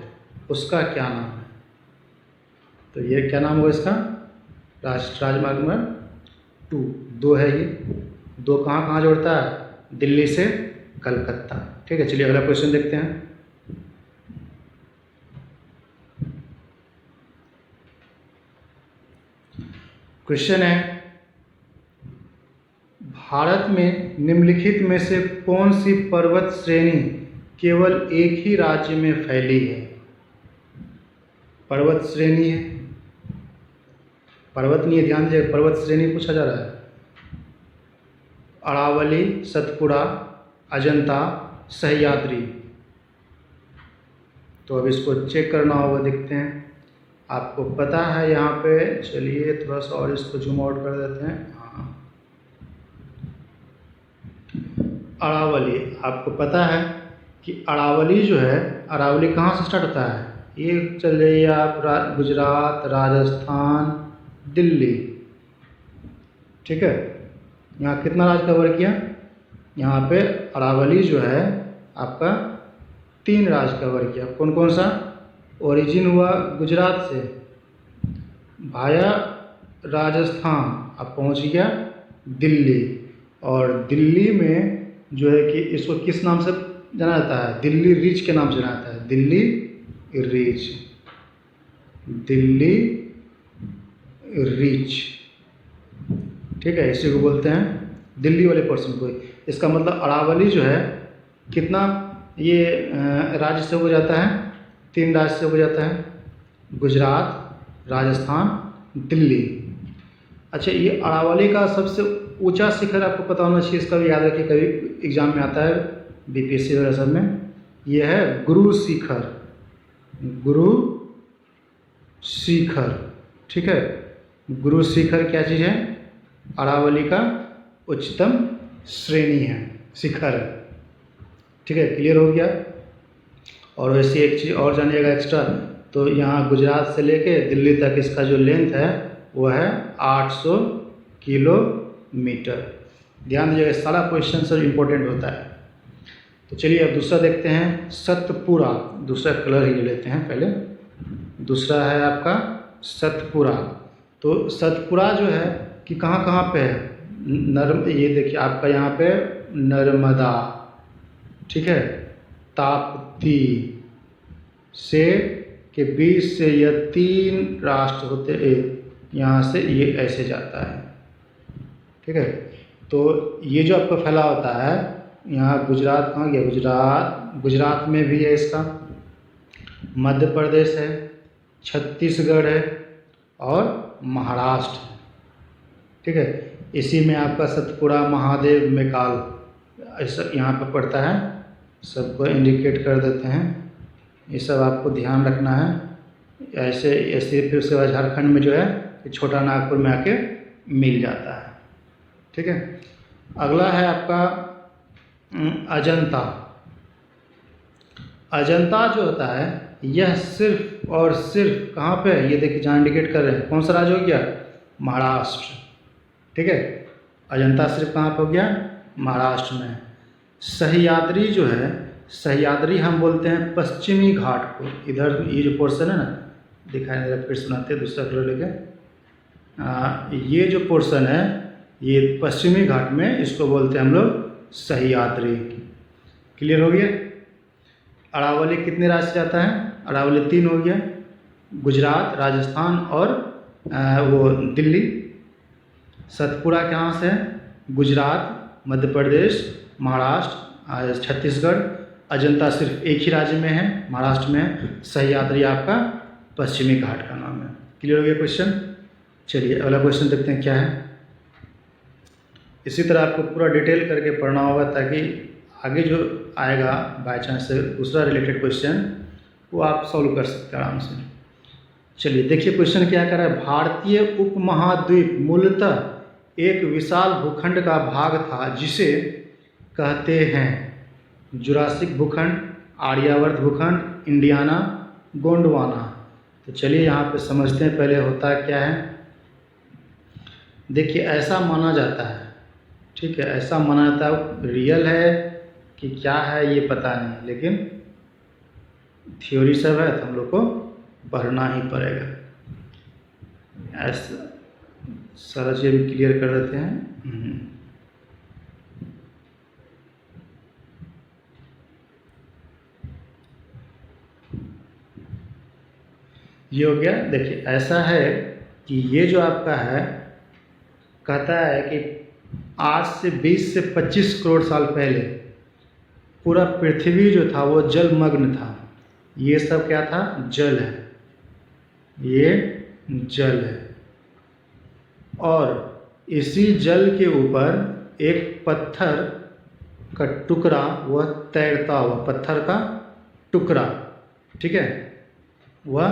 उसका क्या नाम है। तो ये क्या नाम होगा इसका, राष्ट्रीय राजमार्ग नंबर 2 है। ये 2 कहाँ कहाँ जोड़ता है, दिल्ली से कलकत्ता। ठीक है, चलिए अगला क्वेश्चन देखते हैं। क्वेश्चन है, भारत में निम्नलिखित में से कौन सी पर्वत श्रेणी केवल एक ही राज्य में फैली है। पर्वत श्रेणी है, पर्वत नहीं है, ध्यान दीजिए, पर्वत श्रेणी पूछा जा रहा है। अरावली, सतपुड़ा, अजंता, सह्याद्री। तो अब इसको चेक करना होगा, देखते हैं। आपको पता है यहाँ पे, चलिए थोड़ा सा और इसको जूम आउट कर देते हैं। हाँ, अरावली, आपको पता है कि अरावली जो है, अरावली कहाँ से स्टार्ट होता है, ये चल जाइए आप गुजरात, राजस्थान, दिल्ली। ठीक है, यहाँ कितना राज्य कवर किया? यहाँ पे अरावली जो है आपका 3 राज्य कवर किया। कौन कौन सा? ओरिजिन हुआ गुजरात से, भाया राजस्थान, अब पहुँच गया दिल्ली, और दिल्ली में जो है कि इसको किस नाम से जाना जाता है? दिल्ली रिच के नाम से जाना जाता है। दिल्ली रिच, दिल्ली रिच, ठीक है, इसी को बोलते हैं दिल्ली वाले पर्सन को। इसका मतलब अरावली जो है कितना ये राज्य से हो जाता है? 3 राज्य से हो जाता है, गुजरात, राजस्थान, दिल्ली। अच्छा, ये अरावली का सबसे ऊंचा शिखर आपको पता होना चाहिए, इसका भी याद रखिए, कभी एग्जाम में आता है बीपीएससी वगैरह सब में। ये है गुरु शिखर, गुरु शिखर, ठीक है। गुरु शिखर क्या चीज़ है? अरावली का उच्चतम श्रेणी है, शिखर है, ठीक है। क्लियर हो गया? और वैसे एक चीज़ और जानिएगा एक्स्ट्रा, तो यहाँ गुजरात से लेके दिल्ली तक इसका जो लेंथ है वो है 800 किलोमीटर। ध्यान दीजिएगा, सारा क्वेश्चन सर इम्पोर्टेंट होता है। तो चलिए अब दूसरा देखते हैं, सतपुरा। दूसरा कलर ही ले लेते हैं पहले। दूसरा है आपका सतपुरा। तो सतपुरा जो है कि कहाँ कहाँ पे है? ये देखिए आपका यहाँ पे नर्मदा, ठीक है, ताप्ती से के बीच से यह 3 राष्ट्र होते, यहाँ से ये ऐसे जाता है, ठीक है। तो ये जो आपका फैला होता है, यहाँ गुजरात कहाँ गया? गुजरात में भी है इसका, मध्य प्रदेश है, छत्तीसगढ़ है और महाराष्ट्र है, ठीक है। इसी में आपका सतपुड़ा, महादेव, मेकाल ऐसा यहाँ पर पड़ता है। सबको इंडिकेट कर देते हैं, ये सब आपको ध्यान रखना है। ऐसे फिर उसके बाद झारखंड में जो है छोटा नागपुर में आके मिल जाता है, ठीक है। अगला है आपका अजंता। अजंता जो होता है यह सिर्फ और सिर्फ कहाँ पे है? ये देखिए जहाँ इंडिकेट कर रहे हैं, कौन सा राज्य हो गया? महाराष्ट्र, ठीक है। अजंता सिर्फ कहाँ पे हो गया? महाराष्ट्र में। सह्याद्री जो है, सह्याद्री हम बोलते हैं पश्चिमी घाट को। इधर ये जो पोर्शन है ना, दिखाई दे, फिर सुनाते हैं दूसरा कलर लेके। ये जो पोर्शन है ये पश्चिमी घाट में, इसको बोलते हैं हम लोग सह्याद्री। क्लियर हो गया? अरावली कितने राज्य से जाता है? अरावली 3 हो गया, गुजरात, राजस्थान और वो दिल्ली। सतपुड़ा कहाँ से है? गुजरात, मध्य प्रदेश, महाराष्ट्र, छत्तीसगढ़। अजंता सिर्फ एक ही राज्य में है, महाराष्ट्र में है। सह्याद्री आपका पश्चिमी घाट का नाम है। क्लियर हो गया क्वेश्चन? चलिए अगला क्वेश्चन देखते हैं क्या है। इसी तरह आपको पूरा डिटेल करके पढ़ना होगा, ताकि आगे जो आएगा बाय चांस से दूसरा रिलेटेड क्वेश्चन वो आप सॉल्व कर सकते हैं आराम से। चलिए देखिए क्वेश्चन क्या कर रहा है। भारतीय उपमहाद्वीप मूलतः एक विशाल भूखंड का भाग था जिसे कहते हैं जुरासिक भूखंड, आर्यावर्त भूखंड, इंडियाना, गोंडवाना। तो चलिए यहाँ पे समझते हैं पहले होता क्या है। देखिए ऐसा माना जाता है, ठीक है, ऐसा माना जाता है, रियल है कि क्या है ये पता नहीं, लेकिन थ्योरी सब है तो हम लोग को पढ़ना ही पड़ेगा। ऐसा सारा चीज़ क्लियर कर देते हैं। ये हो गया। देखिए ऐसा है कि ये जो आपका है कहता है कि आज से 20 से 25 करोड़ साल पहले पूरा पृथ्वी जो था वो जलमग्न था। ये सब क्या था? जल है, ये जल है। और इसी जल के ऊपर एक पत्थर का टुकड़ा, वह तैरता हुआ पत्थर का टुकड़ा, ठीक है, वह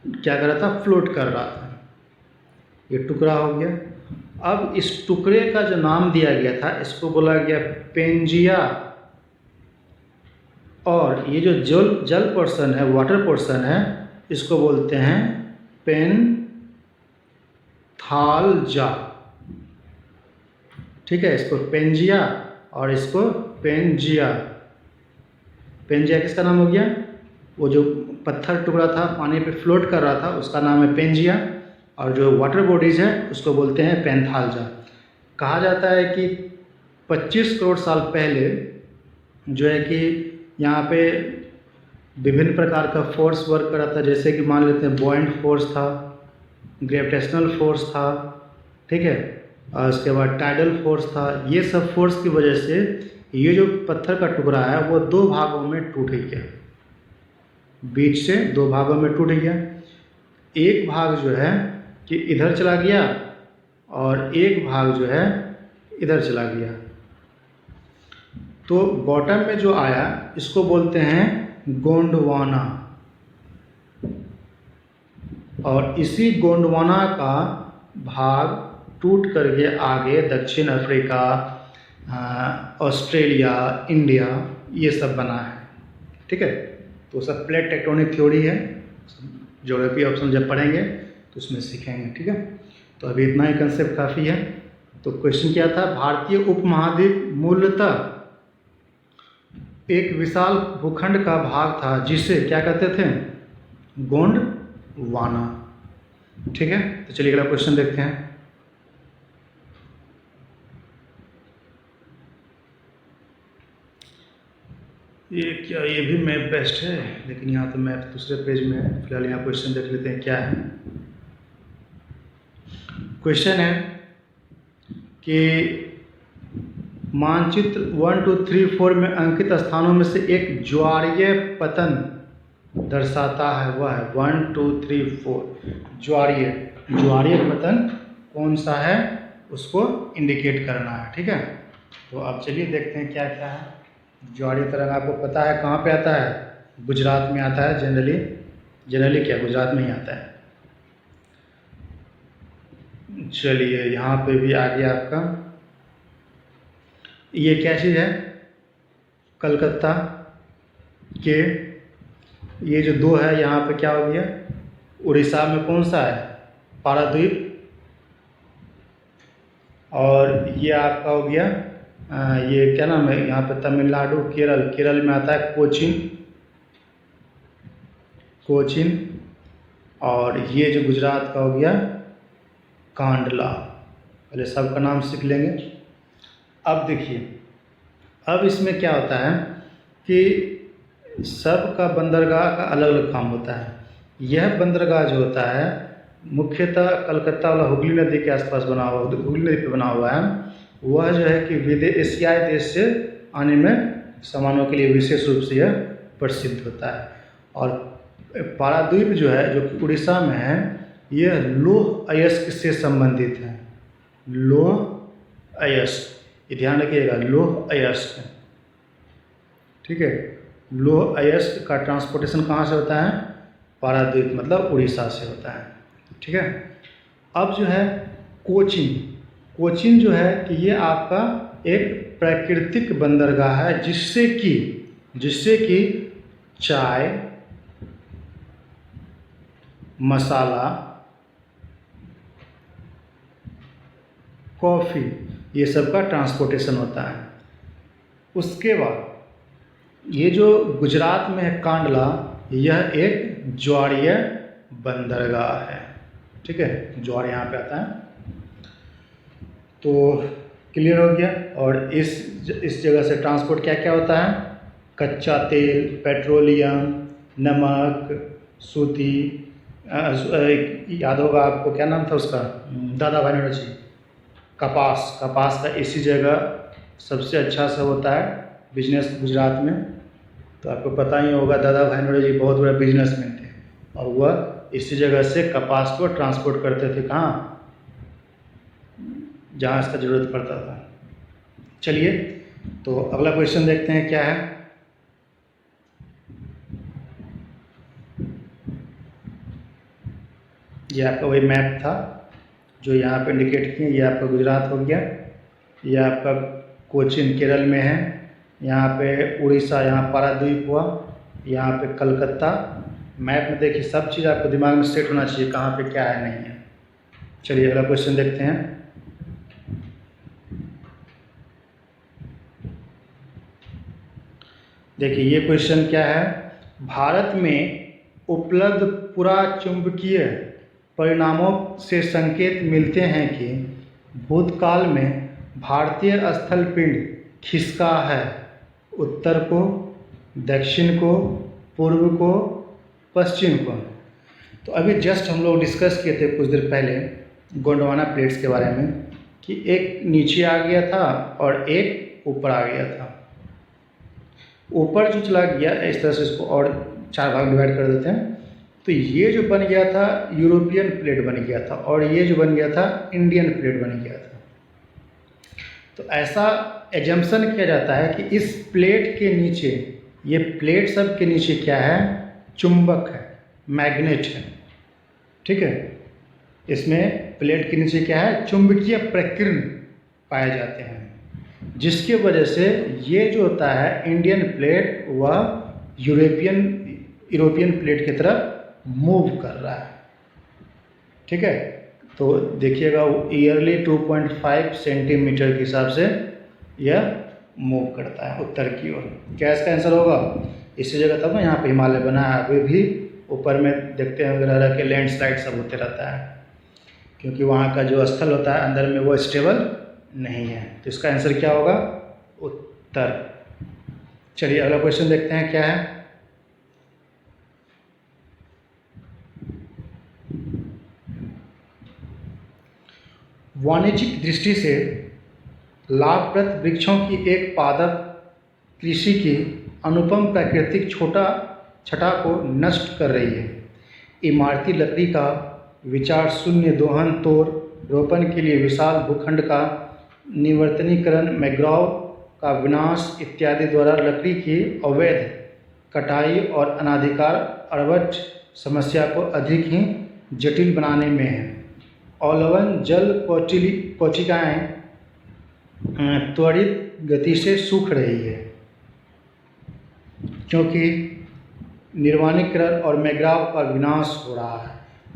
क्या कर रहा था? फ्लोट कर रहा था। ये टुकड़ा हो गया। अब इस टुकड़े का जो नाम दिया गया था इसको बोला गया पेंजिया। और ये जो जल पोर्शन है, वाटर पोर्शन है, इसको बोलते हैं पेनथालजा। ठीक है, इसको पेंजिया और इसको पेंजिया। पेंजिया किसका नाम हो गया? वो जो पत्थर टुकड़ा था पानी पे फ्लोट कर रहा था उसका नाम है पेंजिया, और जो वाटर बॉडीज़ है उसको बोलते हैं पैंथालजा। कहा जाता है कि 25 करोड़ साल पहले जो है कि यहाँ पे विभिन्न प्रकार का फोर्स वर्क कर रहा था, जैसे कि मान लेते हैं बॉयंट फोर्स था, ग्रेविटेशनल फोर्स था, ठीक है, और उसके बाद टाइडल फोर्स था। ये सब फोर्स की वजह से ये जो पत्थर का टुकड़ा है वो 2 भागों में टूट गया, बीच से 2 भागों में टूट गया। एक भाग जो है कि इधर चला गया और एक भाग जो है इधर चला गया। तो बॉटम में जो आया इसको बोलते हैं गोंडवाना, और इसी गोंडवाना का भाग टूट करके आगे दक्षिण अफ्रीका, ऑस्ट्रेलिया, इंडिया ये सब बना है, ठीक है। तो सब प्लेट टेक्टोनिक थ्योरी है, ज्योग्राफी ऑप्शन जब पढ़ेंगे तो उसमें सीखेंगे, ठीक है। तो अभी इतना ही कंसेप्ट काफ़ी है। तो क्वेश्चन क्या था? भारतीय उपमहाद्वीप मूलतः एक विशाल भूखंड का भाग था जिसे क्या कहते थे? गोंडवाना, ठीक है। तो चलिए अगला क्वेश्चन देखते हैं। ये क्या, ये भी मैप बेस्ट है, लेकिन यहाँ तो मैप दूसरे पेज में है। फिलहाल यहाँ क्वेश्चन देख लेते हैं क्या है। क्वेश्चन है कि मानचित्र 1, 2, 3, 4 में अंकित स्थानों में से एक ज्वारीय पतन दर्शाता है, वह है 1, 2, 3, 4। ज्वारीय पतन कौन सा है उसको इंडिकेट करना है, ठीक है। तो अब चलिए देखते हैं क्या क्या है। ज्वारीय तरंग आपको पता है कहाँ पे आता है? गुजरात में आता है जनरली क्या गुजरात में ही आता है। चलिए यहाँ पे भी आ गया आपका, ये क्या चीज़ है? कलकत्ता के ये जो 2 है यहाँ पे क्या हो गया? उड़ीसा में कौन सा है? पारादीप। और ये आपका हो गया ये क्या नाम है यहाँ पे? तमिलनाडु, केरल में आता है कोचीन। और ये जो गुजरात का हो गया कांडला। पहले सबका नाम सीख लेंगे। अब देखिए, अब इसमें क्या होता है कि सबका बंदरगाह का अलग अलग काम होता है। यह बंदरगाह जो होता है मुख्यतः कलकत्ता वाला हुगली नदी के आसपास बना हुआ, हुगली नदी पे बना हुआ है। वह जो है कि एशियाई देश से आने में सामानों के लिए विशेष रूप से यह प्रसिद्ध होता है। और पारादीप जो है जो कि उड़ीसा में है, यह लौह अयस्क से संबंधित है। लौह अयस्क, ये ध्यान रखिएगा, लौह अयस्क, ठीक है। लौह अयस्क का ट्रांसपोर्टेशन कहाँ से होता है? पारादीप मतलब उड़ीसा से होता है, ठीक है। अब जो है कोचीन जो है कि ये आपका एक प्राकृतिक बंदरगाह है जिससे कि चाय, मसाला, कॉफ़ी ये सब का ट्रांसपोर्टेशन होता है। उसके बाद ये जो गुजरात में है कांडला, यह एक ज्वारीय बंदरगाह है, ठीक है। ज्वार यहाँ पे आता है। तो क्लियर हो गया। और इस जगह से ट्रांसपोर्ट क्या क्या होता है? कच्चा तेल, पेट्रोलियम, नमक, सूती, याद होगा आपको क्या नाम था उसका? दादा भाई नौरोजी। कपास का इसी जगह सबसे अच्छा से होता है बिजनेस गुजरात में। तो आपको पता ही होगा दादा भाई नौरोजी बहुत बड़ा बिजनेसमैन थे, और वह इसी जगह से कपास को ट्रांसपोर्ट करते थे। कहाँ? जहाँ इसका ज़रूरत पड़ता था। चलिए तो अगला क्वेश्चन देखते हैं क्या है। ये आपका वही मैप था जो यहाँ पे इंडिकेट किए। ये आपका गुजरात हो गया, ये आपका कोचीन केरल में है, यहाँ पे उड़ीसा, यहाँ पारादीप हुआ, यहाँ पे कलकत्ता। मैप में देखिए सब चीज़ आपको दिमाग में सेट होना चाहिए कहाँ पे क्या है नहीं है। चलिए अगला क्वेश्चन देखते हैं। देखिए ये क्वेश्चन क्या है, भारत में उपलब्ध पुराचुंबकीय परिणामों से संकेत मिलते हैं कि भूतकाल में भारतीय स्थल पिंड खिसका है, उत्तर को, दक्षिण को, पूर्व को, पश्चिम को। तो अभी जस्ट हम लोग डिस्कस किए थे कुछ देर पहले गोंडवाना प्लेट्स के बारे में कि एक नीचे आ गया था और एक ऊपर आ गया था। ऊपर जो चला गया, इस तरह से इसको और 4 भाग डिवाइड कर देते हैं, तो ये जो बन गया था यूरोपियन प्लेट बन गया था और ये जो बन गया था इंडियन प्लेट बन गया था। तो ऐसा एजम्पशन किया जाता है कि इस प्लेट के नीचे, ये प्लेट सब के नीचे क्या है, चुंबक है, मैग्नेट है, ठीक है। इसमें प्लेट के नीचे क्या है, चुंबकीय प्रकीर्ण पाए जाते हैं, जिसकी वजह से ये जो होता है इंडियन प्लेट वह यूरोपियन प्लेट की तरफ मूव कर रहा है, ठीक है। तो देखिएगा ईयरली 2.5 सेंटीमीटर के हिसाब से यह मूव करता है उत्तर की ओर। क्या इसका आंसर होगा? इसी जगह तब ना यहाँ पे हिमालय बना है, अभी भी ऊपर में देखते हैं वगैरह के लैंडस्लाइड सब होते रहता है, क्योंकि वहाँ का जो स्थल होता है अंदर में वो स्टेबल नहीं है। तो इसका आंसर क्या होगा? उत्तर। चलिए अगला क्वेश्चन देखते हैं क्या है। वाणिज्यिक दृष्टि से लाभप्रद वृक्षों की एक पादप कृषि की अनुपम प्राकृतिक छटा को नष्ट कर रही है। इमारती लकड़ी का विचार शून्य दोहन, तोड़ रोपण के लिए विशाल भूखंड का निवर्तनीकरण, मैंग्रोव का विनाश इत्यादि द्वारा लकड़ी की अवैध कटाई और अनाधिकार अर्बट समस्या को अधिक ही जटिल बनाने में है। अवलवन जल कोशिकाएँ त्वरित गति से सूख रही है, क्योंकि निर्वाणीकरण और मैंग्रोव का विनाश हो रहा है।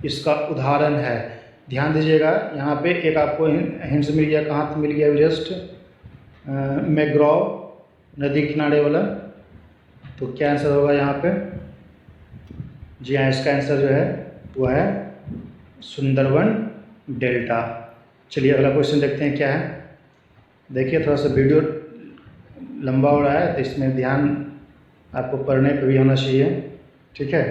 इसका उदाहरण है, ध्यान दीजिएगा यहाँ पे एक आपको हिंट्स मिल गया, कहाँ से मिल गया जस्ट, मैंग्रोव नदी किनारे वाला। तो क्या आंसर होगा यहाँ पे? जी हाँ, इसका आंसर जो है वो है सुंदरवन डेल्टा। चलिए अगला क्वेश्चन देखते हैं क्या है। देखिए थोड़ा सा वीडियो लंबा हो रहा है, तो इसमें ध्यान आपको पढ़ने पे भी होना चाहिए, ठीक है,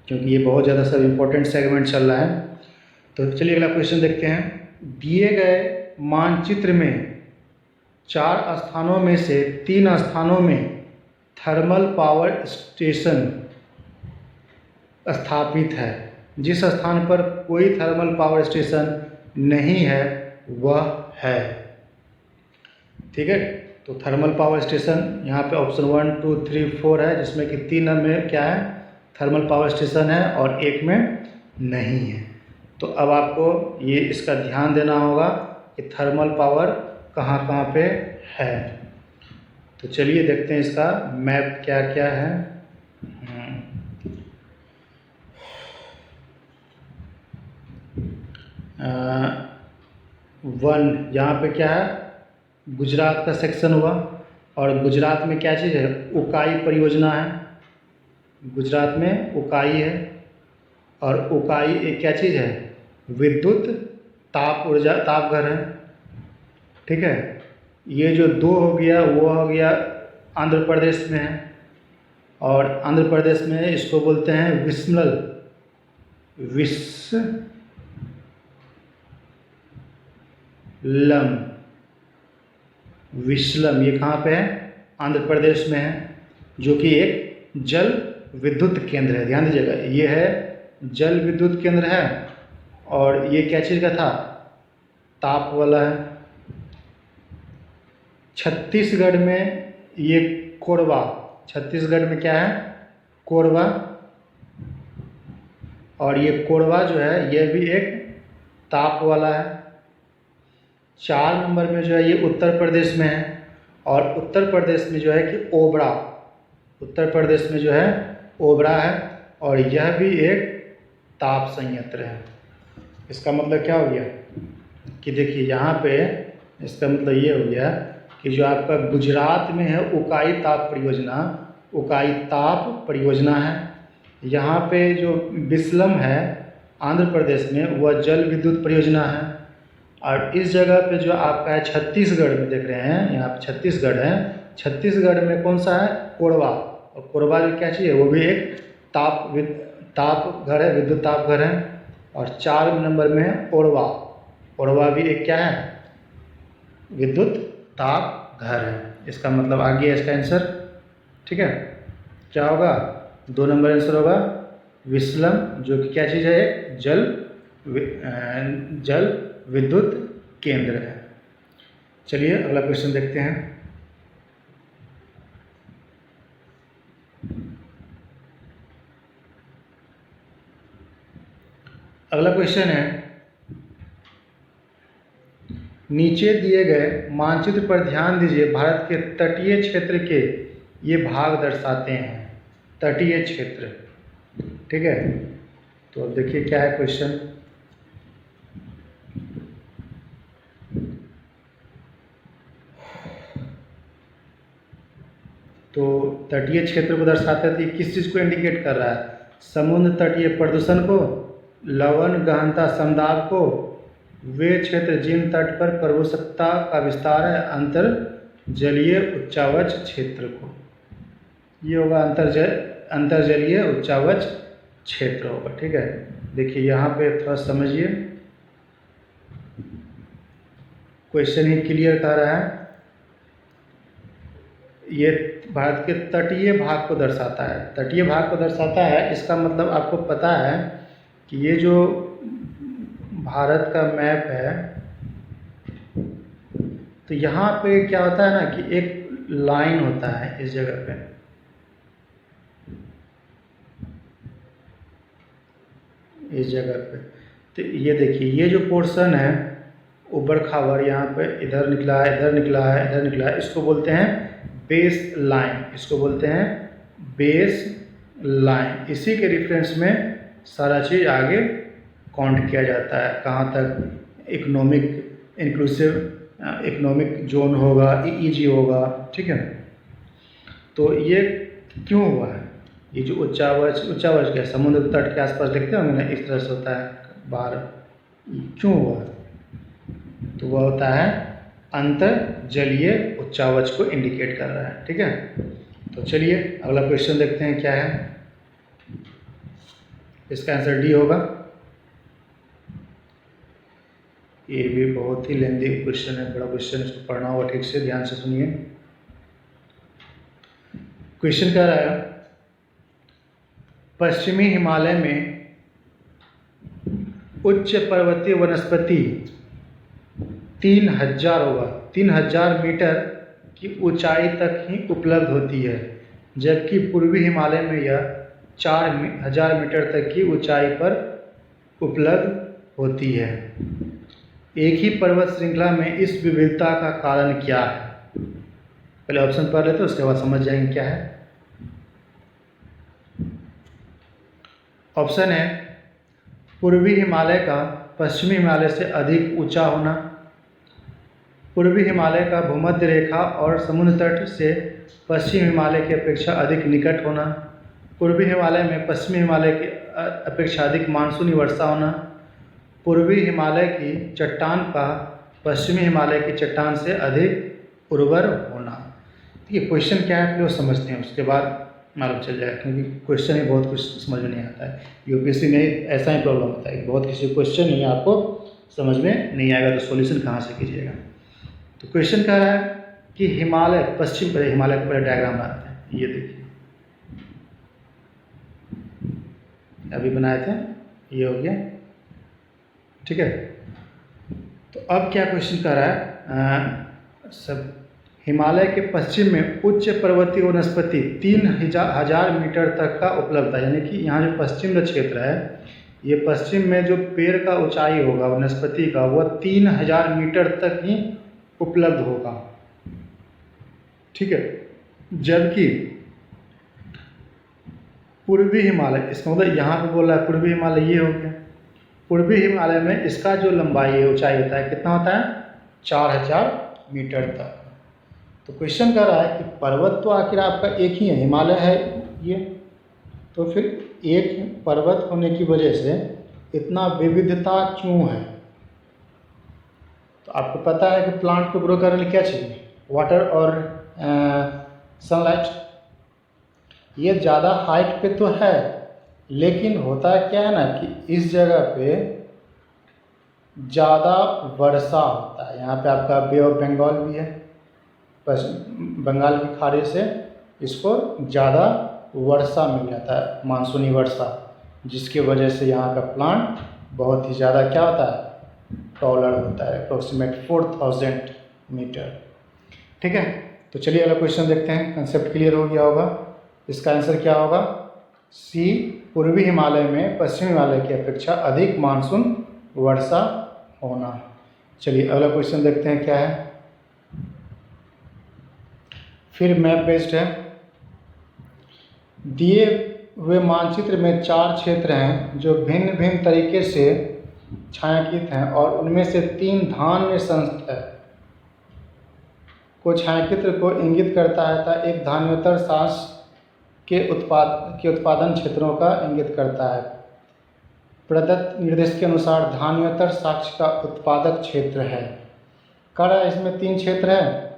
क्योंकि ये बहुत ज़्यादा सब इम्पोर्टेंट सेगमेंट चल रहा है। तो चलिए अगला क्वेश्चन देखते हैं। दिए गए मानचित्र में 4 स्थानों में से 3 स्थानों में थर्मल पावर स्टेशन स्थापित है। जिस स्थान पर कोई थर्मल पावर स्टेशन नहीं है वह है, ठीक है। तो थर्मल पावर स्टेशन यहाँ पे ऑप्शन 1, 2, 3, 4 है, जिसमें कि 3 में क्या है, थर्मल पावर स्टेशन है और 1 में नहीं है। तो अब आपको ये इसका ध्यान देना होगा कि थर्मल पावर कहाँ कहाँ पे है। तो चलिए देखते हैं इसका मैप क्या क्या है। 1 यहाँ पे क्या है, गुजरात का सेक्शन हुआ, और गुजरात में क्या चीज़ है, उकाई परियोजना है। गुजरात में उकाई है, और उकाई एक क्या चीज़ है, विद्युत ताप ऊर्जा ताप घर है, ठीक है। ये जो 2 हो गया वो हो गया आंध्र प्रदेश में है, और आंध्र प्रदेश में इसको बोलते हैं विस्लम। ये कहाँ पे है, आंध्र प्रदेश में है, जो कि एक जल विद्युत केंद्र है। ध्यान दीजिएगा, ये है जल विद्युत केंद्र है, और ये क्या चीज़ का था, ताप वाला है। छत्तीसगढ़ में ये कोरबा, छत्तीसगढ़ में क्या है, कोरबा, और ये कोरबा जो है ये भी एक ताप वाला है। 4 नंबर में जो है ये उत्तर प्रदेश में है, और उत्तर प्रदेश में जो है कि ओबरा, उत्तर प्रदेश में जो है ओबरा है, और यह भी एक ताप संयंत्र है। इसका मतलब क्या हो गया कि देखिए यहाँ पे इसका मतलब ये हो गया कि जो आपका गुजरात में है उकाई ताप परियोजना, उकाई ताप परियोजना है। यहाँ पे जो बिस्लम है आंध्र प्रदेश में, वह जल विद्युत परियोजना है। और इस जगह पे जो आपका है छत्तीसगढ़ में, देख रहे हैं यहाँ पे छत्तीसगढ़ है, छत्तीसगढ़ में कौन सा है, कोरबा। और कोरबा जो क्या चीज़ है, वो भी एक ताप घर है, विद्युत ताप घर है। और 4 नंबर में है ओरवा, ओरवा भी एक क्या है, विद्युत ताप घर है। इसका मतलब आ गया इसका आंसर। ठीक है, क्या होगा, 2 नंबर आंसर होगा विस्लम, जो कि क्या चीज़ है, एक जल विद्युत केंद्र है। चलिए अगला क्वेश्चन देखते हैं। अगला क्वेश्चन है, नीचे दिए गए मानचित्र पर ध्यान दीजिए, भारत के तटीय क्षेत्र के ये भाग दर्शाते हैं, तटीय क्षेत्र। ठीक है, तो अब देखिए क्या है क्वेश्चन। तो तटीय क्षेत्र को दर्शाते हैं, तो ये किस चीज़ को इंडिकेट कर रहा है, समुद्र तटीय प्रदूषण को, लवण गहनता समदाब को, वे क्षेत्र जिन तट पर प्रभुसत्ता का विस्तार है, अंतर जलीय उच्चावच क्षेत्र को। ये होगा अंतर्जलीय उच्चावच क्षेत्र होगा। ठीक है, देखिए यहाँ पे थोड़ा समझिए, क्वेश्चन ही क्लियर कर रहा है, ये भारत के तटीय भाग को दर्शाता है, तटीय भाग को दर्शाता है। इसका मतलब आपको पता है कि ये जो भारत का मैप है, तो यहाँ पे क्या होता है ना कि एक लाइन होता है इस जगह पे, इस जगह पे। तो ये देखिए, ये जो पोर्शन है उबड़ खाबड़, यहाँ पे इधर निकला है, इधर निकला है, इधर निकला है, इसको बोलते हैं बेस लाइन, इसको बोलते हैं बेस लाइन। इसी के रेफरेंस में सारा चीज़ आगे काउंट किया जाता है, कहाँ तक इकोनॉमिक इंक्लूसिव इकोनॉमिक जोन होगा, ईईजी होगा। ठीक है, तो ये क्यों हुआ है, ये जो उच्चावच क्या समुद्र तट के आसपास देखते होंगे ना, इस तरह से होता है बाहर, क्यों हुआ है, तो वह होता है अंतर जलीय उच्चावच को इंडिकेट कर रहा है। ठीक है, तो चलिए अगला क्वेश्चन देखते हैं क्या है। इसका आंसर डी होगा। ये भी बहुत ही लेंदी क्वेश्चन है, बड़ा क्वेश्चन, इसको पढ़ना होगा ठीक से, ध्यान से सुनिए। क्वेश्चन कह रहा है, पश्चिमी हिमालय में उच्च पर्वतीय वनस्पति 3000 मीटर की ऊंचाई तक ही उपलब्ध होती है, जबकि पूर्वी हिमालय में यह 4000 मीटर तक की ऊंचाई पर उपलब्ध होती है। एक ही पर्वत श्रृंखला में इस विविधता का कारण क्या है? पहले ऑप्शन पढ़ लेते हैं, उसके बाद समझ जाएंगे क्या है। ऑप्शन है, पूर्वी हिमालय का पश्चिमी हिमालय से अधिक ऊंचा होना, पूर्वी हिमालय का भूमध्य रेखा और समुद्र तट से पश्चिम हिमालय की अपेक्षा अधिक निकट होना, पूर्वी हिमालय में पश्चिमी हिमालय की अपेक्षा अधिक मानसूनी वर्षा होना, पूर्वी हिमालय की चट्टान का पश्चिमी हिमालय की चट्टान से अधिक उर्वर होना। ये क्वेश्चन क्या है पहले वो समझते हैं, उसके बाद मालूम चल जाएगा, क्योंकि क्वेश्चन ही बहुत कुछ समझ में नहीं आता है। यूपीएससी में ऐसा ही प्रॉब्लम होता है कि बहुत किसी क्वेश्चन ही आपको समझ में नहीं आएगा तो सॉल्यूशन कहाँ से कीजिएगा। तो क्वेश्चन कह रहा है कि हिमालय पश्चिम, पहले हिमालय का पहले डायग्राम बनाते हैं। ये देखिए अभी बनाए थे, ये हो गया। ठीक है, तो अब क्या क्वेश्चन कर रहा है, सब हिमालय के पश्चिम में उच्च पर्वतीय वनस्पति 3000 मीटर तक का उपलब्ध है, यानी कि यहाँ जो पश्चिम का क्षेत्र है, ये पश्चिम में जो पेड़ का ऊंचाई होगा वनस्पति का, वह 3000 मीटर तक ही उपलब्ध होगा। ठीक है, जबकि पूर्वी हिमालय, इसका मतलब यहाँ पे बोल रहा है पूर्वी हिमालय, ये हो गया। पूर्वी हिमालय में इसका जो लंबाई है, ऊंचाई होता है, कितना होता है, 4000 मीटर तक। तो क्वेश्चन कर रहा है कि पर्वत तो आखिर आपका एक ही है, हिमालय है ये, तो फिर एक पर्वत होने की वजह से इतना विविधता क्यों है। तो आपको पता है कि प्लांट को ग्रो करने के लिए क्या चाहिए, वाटर और सनलाइट। ये ज़्यादा हाइट पे तो है, लेकिन होता क्या है ना कि इस जगह पे ज़्यादा वर्षा होता है। यहाँ पे आपका बे ऑफ बंगाल भी है, बस बंगाल की खाड़ी से इसको ज़्यादा वर्षा मिल जाता है, मानसूनी वर्षा, जिसकी वजह से यहाँ का प्लांट बहुत ही ज़्यादा क्या होता है, टॉलर होता है, अप्रोक्सीमेट 4000 मीटर। ठीक है, तो चलिए अगला क्वेश्चन देखते हैं। कंसेप्ट क्लियर हो गया होगा। इसका आंसर क्या होगा, सी, पूर्वी हिमालय में पश्चिमी हिमालय की अपेक्षा अधिक मानसून वर्षा होना। चलिए अगला क्वेश्चन देखते हैं क्या है। फिर मैप बेस्ड है। दिए हुए मानचित्र में 4 क्षेत्र हैं जो भिन्न भिन्न तरीके से छायांकित हैं और उनमें से 3 धान में संस्थ है। को छायांकित्र को इंगित करता है तथा एक धान्योत्तर साक्ष के उत्पादन क्षेत्रों का इंगित करता है। प्रदत्त निर्देश के अनुसार धान्योत्तर साक्ष का उत्पादक क्षेत्र है। कह रहा है इसमें 3 क्षेत्र है,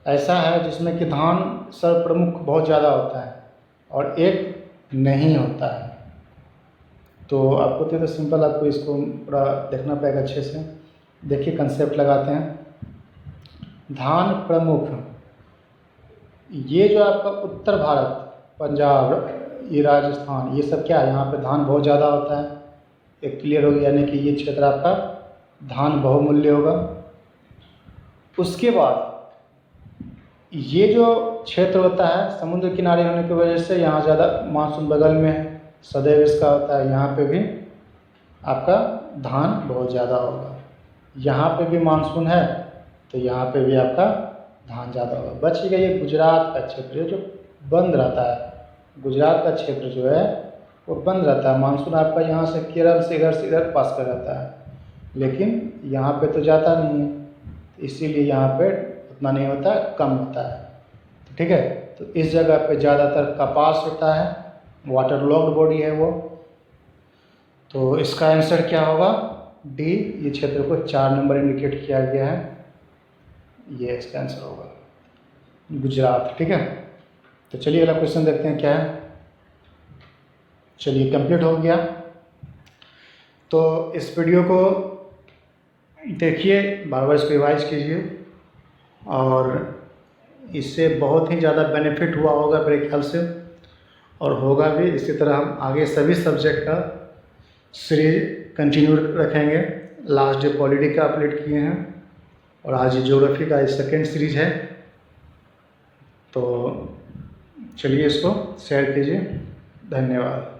ऐसा है जिसमें कि धान सर्वप्रमुख बहुत ज़्यादा होता है और एक नहीं होता है। तो आपको तो सिंपल, आपको इसको पूरा देखना पड़ेगा अच्छे से। देखिए कंसेप्ट लगाते हैं। धान प्रमुख, ये जो आपका उत्तर भारत, पंजाब, ये राजस्थान, ये सब क्या है, यहाँ पे धान बहुत ज़्यादा होता है। एक क्लियर हो गया, यानी कि ये क्षेत्र आपका धान बहुमूल्य होगा। उसके बाद ये जो क्षेत्र होता है समुद्र किनारे होने की वजह से यहाँ ज़्यादा मानसून बगल में है, सदैव इसका होता है, यहाँ पे भी आपका धान बहुत ज़्यादा होगा। यहाँ पे भी मानसून है तो यहाँ पे भी आपका धान ज़्यादा होगा। बच गया ये गुजरात का क्षेत्र है जो बंद रहता है। गुजरात का क्षेत्र जो है वो बंद रहता है, मानसून आपका यहाँ से केरल से इधर पास कर रहता है, लेकिन यहाँ पे तो जाता नहीं है, इसीलिए यहाँ पे उतना नहीं होता है, कम होता है। तो ठीक है, तो इस जगह पे ज़्यादातर कपास होता है, वाटर लॉक्ड बॉडी है वो। तो इसका आंसर क्या होगा, डी। ये क्षेत्र को 4 नंबर इंडिकेट किया गया है, ये इसका आंसर होगा गुजरात। ठीक है, तो चलिए अगला क्वेश्चन देखते हैं क्या है। चलिए कंप्लीट हो गया। तो इस वीडियो को देखिए, बार बार इसको रिवाइज कीजिए और इससे बहुत ही ज़्यादा बेनिफिट हुआ होगा मेरे ख्याल से, और होगा भी। इसी तरह हम आगे सभी सब्जेक्ट का सीरीज कंटिन्यू रखेंगे। लास्ट डे पॉलिटी का अपडेट किए हैं और आज ज्योग्राफी का सेकेंड सीरीज है। तो चलिए इसको शेयर कीजिए। धन्यवाद।